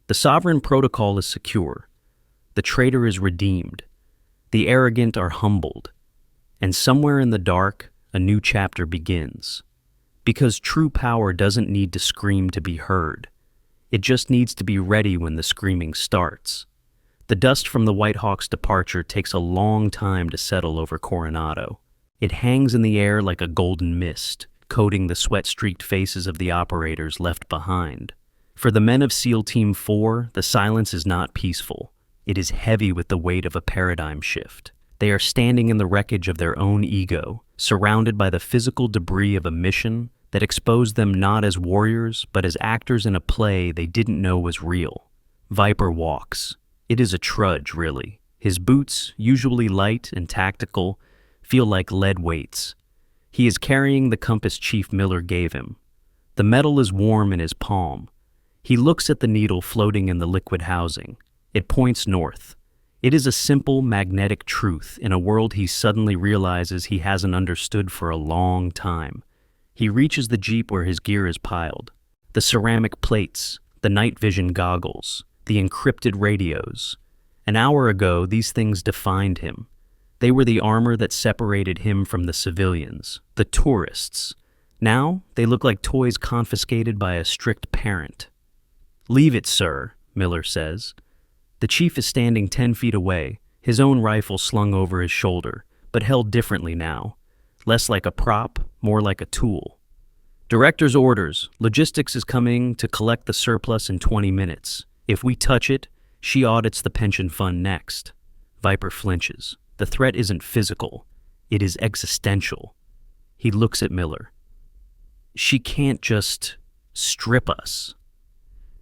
The sovereign protocol is secure. The traitor is redeemed. The arrogant are humbled. And somewhere in the dark, a new chapter begins. Because true power doesn't need to scream to be heard. It just needs to be ready when the screaming starts. The dust from the White Hawk's departure takes a long time to settle over Coronado. It hangs in the air like a golden mist, coating the sweat-streaked faces of the operators left behind. For the men of SEAL Team 4, the silence is not peaceful. It is heavy with the weight of a paradigm shift. They are standing in the wreckage of their own ego, surrounded by the physical debris of a mission that exposed them not as warriors, but as actors in a play they didn't know was real. Viper walks. It is a trudge, really. His boots, usually light and tactical, feel like lead weights. He is carrying the compass Chief Miller gave him. The metal is warm in his palm. He looks at the needle floating in the liquid housing. It points north. It is a simple, magnetic truth in a world he suddenly realizes he hasn't understood for a long time. He reaches the Jeep where his gear is piled. The ceramic plates, the night vision goggles, the encrypted radios. An hour ago, these things defined him. They were the armor that separated him from the civilians, the tourists. Now, they look like toys confiscated by a strict parent. "Leave it, sir," Miller says. The chief is standing 10 feet away, his own rifle slung over his shoulder, but held differently now. Less like a prop, more like a tool. "Director's orders. Logistics is coming to collect the surplus in 20 minutes. If we touch it, she audits the pension fund next." Viper flinches. The threat isn't physical. It is existential. He looks at Miller. "She can't just strip us."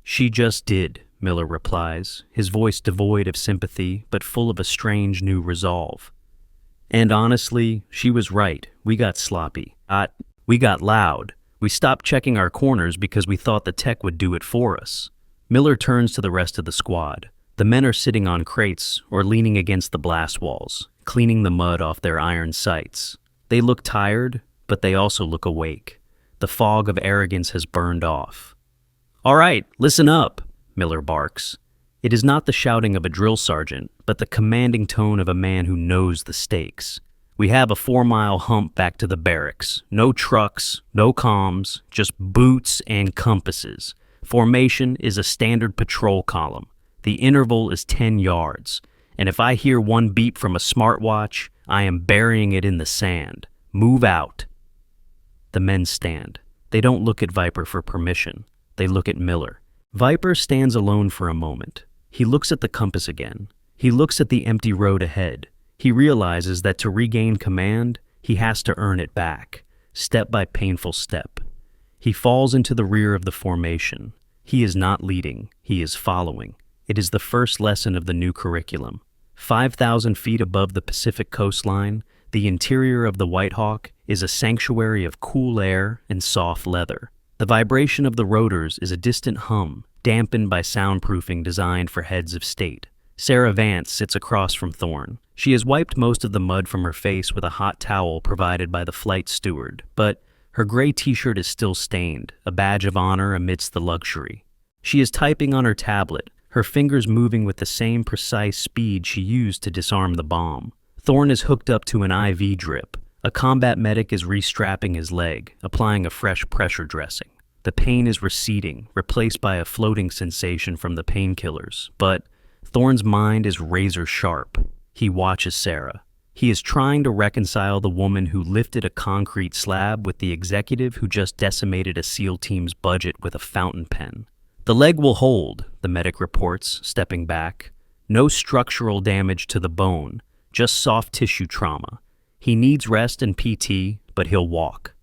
"She just did," Miller replies, his voice devoid of sympathy, but full of a strange new resolve. "And honestly, she was right. We got sloppy. We got loud. We stopped checking our corners because we thought the tech would do it for us." Miller turns to the rest of the squad. The men are sitting on crates or leaning against the blast walls, cleaning the mud off their iron sights. They look tired, but they also look awake. The fog of arrogance has burned off. "All right, listen up," Miller barks. It is not the shouting of a drill sergeant, but the commanding tone of a man who knows the stakes. "We have a 4-mile hump back to the barracks. No trucks, no comms, just boots and compasses. Formation is a standard patrol column. The interval is 10 yards. And if I hear one beep from a smartwatch, I am burying it in the sand. Move out." The men stand. They don't look at Viper for permission. They look at Miller. Viper stands alone for a moment. He looks at the compass again. He looks at the empty road ahead. He realizes that to regain command, he has to earn it back, step by painful step. He falls into the rear of the formation. He is not leading, he is following. It is the first lesson of the new curriculum. 5,000 feet above the Pacific coastline, the interior of the White Hawk is a sanctuary of cool air and soft leather. The vibration of the rotors is a distant hum, dampened by soundproofing designed for heads of state. Sarah Vance sits across from Thorne. She has wiped most of the mud from her face with a hot towel provided by the flight steward, but her gray t-shirt is still stained, a badge of honor amidst the luxury. She is typing on her tablet, her fingers moving with the same precise speed she used to disarm the bomb. Thorne is hooked up to an IV drip. A combat medic is restrapping his leg, applying a fresh pressure dressing. The pain is receding, replaced by a floating sensation from the painkillers, but Thorne's mind is razor sharp. He watches Sarah. He is trying to reconcile the woman who lifted a concrete slab with the executive who just decimated a SEAL team's budget with a fountain pen. "The leg will hold," the medic reports, stepping back. "No structural damage to the bone, just soft tissue trauma. He needs rest and PT, but he'll walk."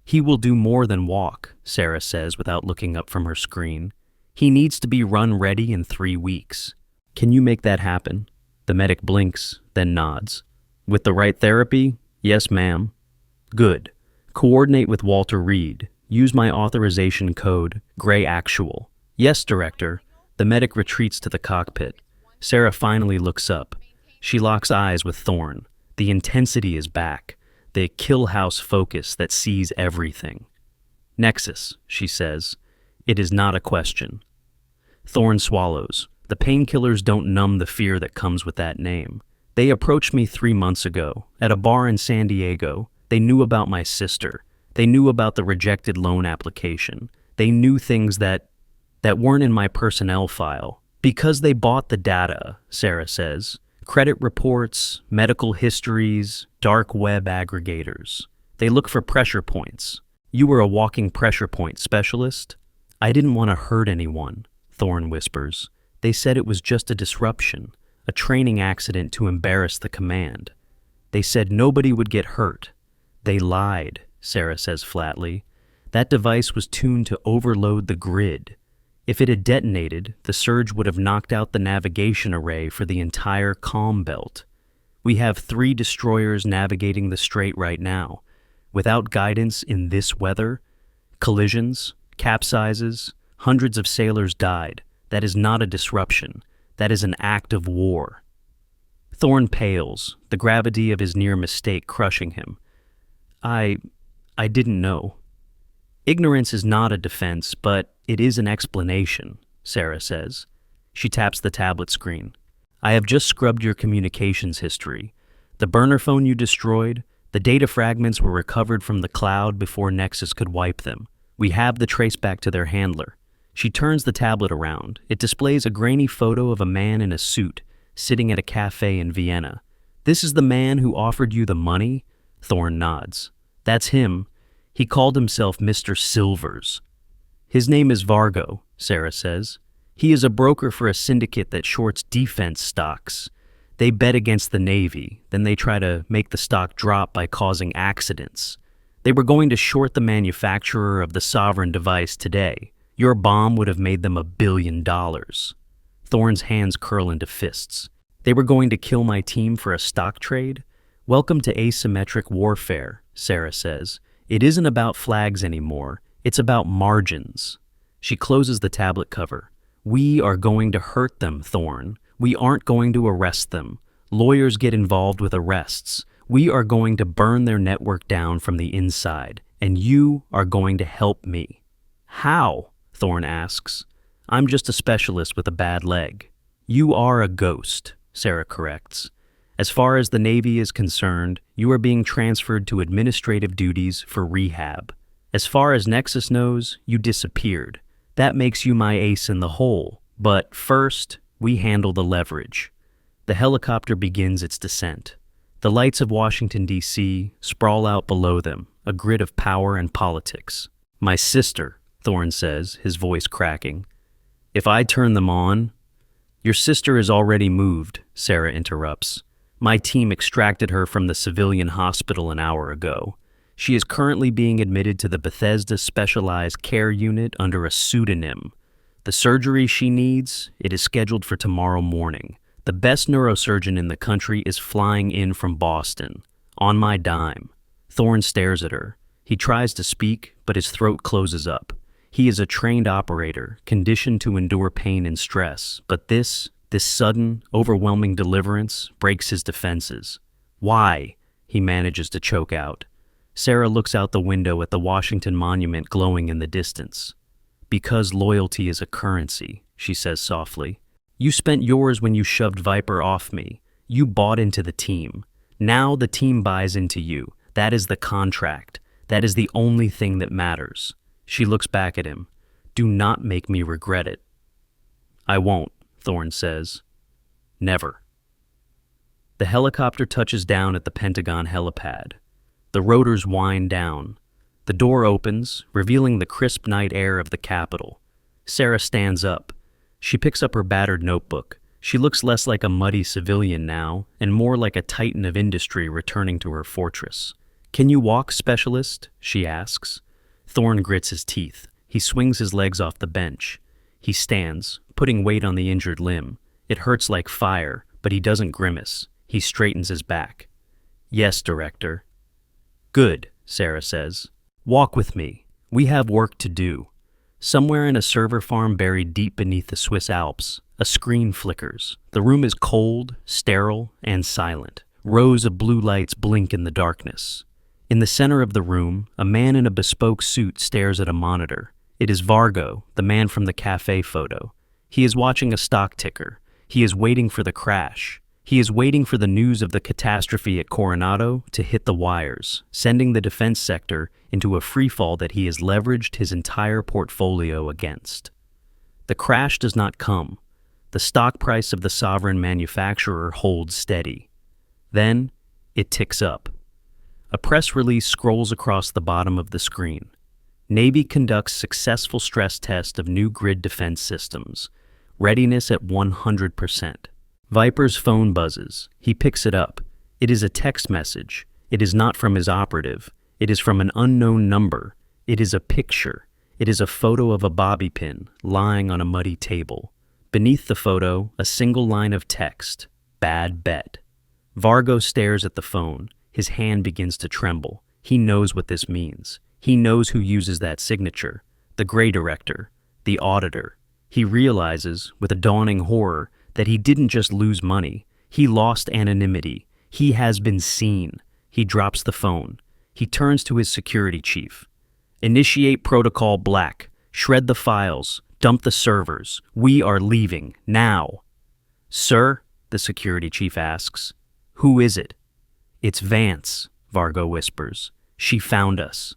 "He will do more than walk," Sarah says without looking up from her screen. He needs to be run ready in 3 weeks. Can you make that happen? The medic blinks, then nods. With the right therapy? Yes, ma'am. Good. Coordinate with Walter Reed. Use my authorization code, Gray Actual. Yes, Director. The medic retreats to the cockpit. Sarah finally looks up. She locks eyes with Thorne. The intensity is back. The kill house focus that sees everything. Nexus, she says. It is not a question. Thorne swallows. The painkillers don't numb the fear that comes with that name. They approached me 3 months ago, at a bar in San Diego. They knew about my sister. They knew about the rejected loan application. They knew things that weren't in my personnel file. Because they bought the data, Sarah says. Credit reports, medical histories, dark web aggregators. They look for pressure points. You were a walking pressure point specialist? I didn't want to hurt anyone, Thorne whispers. They said it was just a disruption, a training accident to embarrass the command. They said nobody would get hurt. They lied, Sarah says flatly. That device was tuned to overload the grid. If it had detonated, the surge would have knocked out the navigation array for the entire comm belt. We have 3 destroyers navigating the strait right now. Without guidance in this weather, collisions, capsizes, hundreds of sailors died. That is not a disruption. That is an act of war. Thorne pales, the gravity of his near mistake crushing him. I didn't know. Ignorance is not a defense, but it is an explanation, Sarah says. She taps the tablet screen. I have just scrubbed your communications history. The burner phone you destroyed, the data fragments were recovered from the cloud before Nexus could wipe them. We have the traceback to their handler. She turns the tablet around. It displays a grainy photo of a man in a suit, sitting at a cafe in Vienna. This is the man who offered you the money? Thorne nods. That's him. He called himself Mr. Silvers. His name is Vargo, Sarah says. He is a broker for a syndicate that shorts defense stocks. They bet against the Navy, then they try to make the stock drop by causing accidents. They were going to short the manufacturer of the sovereign device today. Your bomb would have made them $1 billion. Thorne's hands curl into fists. They were going to kill my team for a stock trade? Welcome to asymmetric warfare, Sarah says. It isn't about flags anymore. It's about margins. She closes the tablet cover. We are going to hurt them, Thorne. We aren't going to arrest them. Lawyers get involved with arrests. We are going to burn their network down from the inside, and you are going to help me. How? Thorne asks. I'm just a specialist with a bad leg. You are a ghost, Sarah corrects. As far as the Navy is concerned, you are being transferred to administrative duties for rehab. As far as Nexus knows, you disappeared. That makes you my ace in the hole. But first, we handle the leverage. The helicopter begins its descent. The lights of Washington, D.C. sprawl out below them, a grid of power and politics. My sister, Thorne says, his voice cracking. If I turn them on... Your sister is already moved, Sarah interrupts. My team extracted her from the civilian hospital an hour ago. She is currently being admitted to the Bethesda Specialized Care Unit under a pseudonym. The surgery she needs, it is scheduled for tomorrow morning. The best neurosurgeon in the country is flying in from Boston. On my dime. Thorne stares at her. He tries to speak, but his throat closes up. He is a trained operator, conditioned to endure pain and stress, but this sudden, overwhelming deliverance breaks his defenses. Why? He manages to choke out. Sarah looks out the window at the Washington Monument glowing in the distance. Because loyalty is a currency, she says softly. You spent yours when you shoved Viper off me. You bought into the team. Now the team buys into you. That is the contract. That is the only thing that matters. She looks back at him. Do not make me regret it. I won't, Thorne says. Never. The helicopter touches down at the Pentagon helipad. The rotors wind down. The door opens, revealing the crisp night air of the Capitol. Sarah stands up. She picks up her battered notebook. She looks less like a muddy civilian now, and more like a titan of industry returning to her fortress. Can you walk, specialist? She asks. Thorne grits his teeth. He swings his legs off the bench. He stands, putting weight on the injured limb. It hurts like fire, but he doesn't grimace. He straightens his back. Yes, Director. Good, Sarah says. Walk with me. We have work to do. Somewhere in a server farm buried deep beneath the Swiss Alps, a screen flickers. The room is cold, sterile, and silent. Rows of blue lights blink in the darkness. In the center of the room, a man in a bespoke suit stares at a monitor. It is Vargo, the man from the cafe photo. He is watching a stock ticker. He is waiting for the crash. He is waiting for the news of the catastrophe at Coronado to hit the wires, sending the defense sector into a freefall that he has leveraged his entire portfolio against. The crash does not come. The stock price of the sovereign manufacturer holds steady. Then, it ticks up. A press release scrolls across the bottom of the screen. Navy conducts successful stress test of new grid defense systems. Readiness at 100%. Viper's phone buzzes. He picks it up. It is a text message. It is not from his operative. It is from an unknown number. It is a picture. It is a photo of a bobby pin lying on a muddy table. Beneath the photo, a single line of text. Bad bet. Vargo stares at the phone. His hand begins to tremble. He knows what this means. He knows who uses that signature. The Gray Director. The auditor. He realizes, with a dawning horror, that he didn't just lose money. He lost anonymity. He has been seen. He drops the phone. He turns to his security chief. Initiate Protocol Black. Shred the files. Dump the servers. We are leaving. Now. Sir, the security chief asks. Who is it? It's Vance, Vargo whispers. She found us.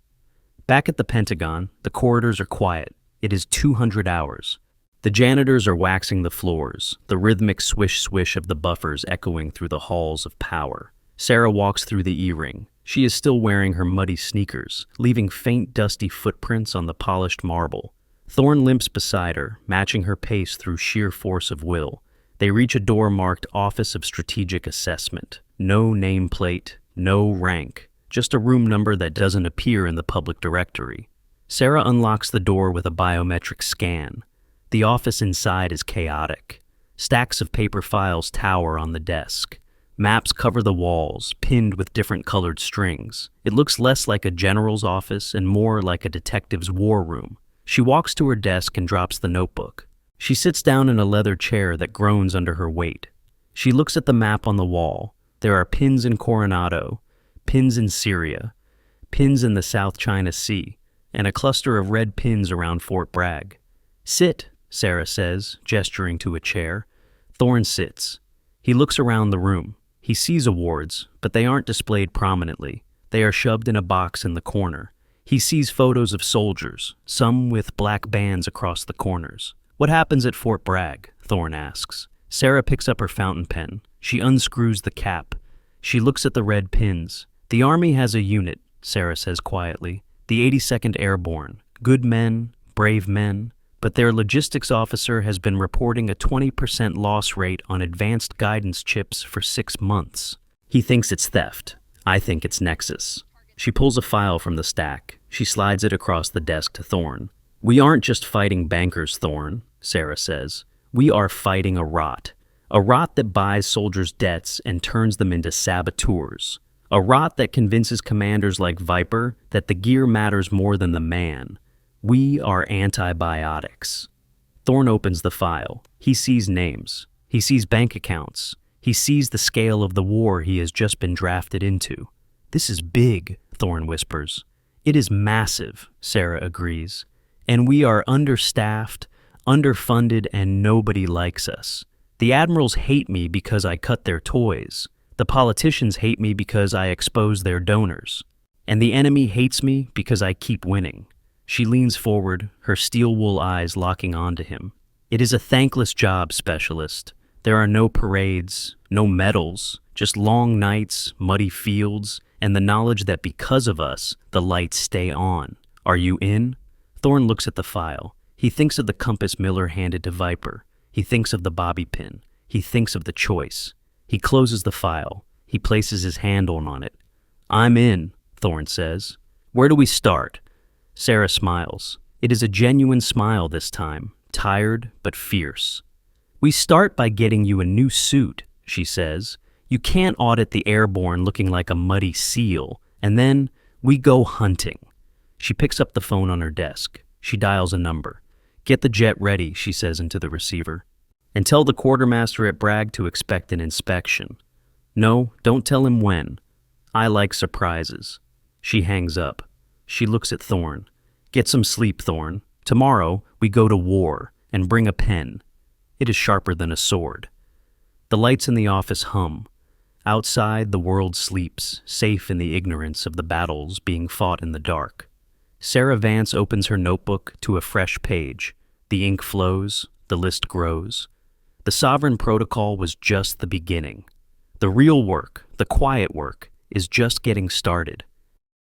Back at the Pentagon, the corridors are quiet. It is 200 hours. The janitors are waxing the floors, the rhythmic swish-swish of the buffers echoing through the halls of power. Sarah walks through the E-ring. She is still wearing her muddy sneakers, leaving faint dusty footprints on the polished marble. Thorne limps beside her, matching her pace through sheer force of will. They reach a door marked Office of Strategic Assessment. No nameplate, no rank, just a room number that doesn't appear in the public directory. Sarah unlocks the door with a biometric scan. The office inside is chaotic. Stacks of paper files tower on the desk. Maps cover the walls, pinned with different colored strings. It looks less like a general's office and more like a detective's war room. She walks to her desk and drops the notebook. She sits down in a leather chair that groans under her weight. She looks at the map on the wall. There are pins in Coronado, pins in Syria, pins in the South China Sea, and a cluster of red pins around Fort Bragg. Sit, Sarah says, gesturing to a chair. Thorne sits. He looks around the room. He sees awards, but they aren't displayed prominently. They are shoved in a box in the corner. He sees photos of soldiers, some with black bands across the corners. What happens at Fort Bragg? Thorne asks. Sarah picks up her fountain pen. She unscrews the cap. She looks at the red pins. The Army has a unit, Sarah says quietly. The 82nd Airborne. Good men, brave men. But their logistics officer has been reporting a 20% loss rate on advanced guidance chips for 6 months. He thinks it's theft. I think it's Nexus. She pulls a file from the stack. She slides it across the desk to Thorne. We aren't just fighting bankers, Thorne, Sarah says. We are fighting a rot. A rot that buys soldiers' debts and turns them into saboteurs. A rot that convinces commanders like Viper that the gear matters more than the man. We are antibiotics. Thorne opens the file. He sees names. He sees bank accounts. He sees the scale of the war he has just been drafted into. This is big, Thorne whispers. It is massive, Sarah agrees. And we are understaffed, underfunded, and nobody likes us. The admirals hate me because I cut their toys. The politicians hate me because I expose their donors. And the enemy hates me because I keep winning. She leans forward, her steel-wool eyes locking onto him. It is a thankless job, Specialist. There are no parades, no medals, just long nights, muddy fields, and the knowledge that because of us, the lights stay on. Are you in? Thorne looks at the file. He thinks of the compass Miller handed to Viper. He thinks of the bobby pin. He thinks of the choice. He closes the file. He places his hand on it. I'm in, Thorne says. Where do we start? Sarah smiles. It is a genuine smile this time, tired but fierce. "We start by getting you a new suit," she says. "You can't audit the airborne looking like a muddy seal. And then we go hunting." She picks up the phone on her desk. She dials a number. "Get the jet ready," she says into the receiver. "And tell the quartermaster at Bragg to expect an inspection." "No, don't tell him when. I like surprises." She hangs up. She looks at Thorne. "Get some sleep, Thorne. Tomorrow we go to war, and bring a pen. It is sharper than a sword." The lights in the office hum. Outside, the world sleeps, safe in the ignorance of the battles being fought in the dark. Sarah Vance opens her notebook to a fresh page. The ink flows, the list grows. The Sovereign Protocol was just the beginning. The real work, the quiet work, is just getting started.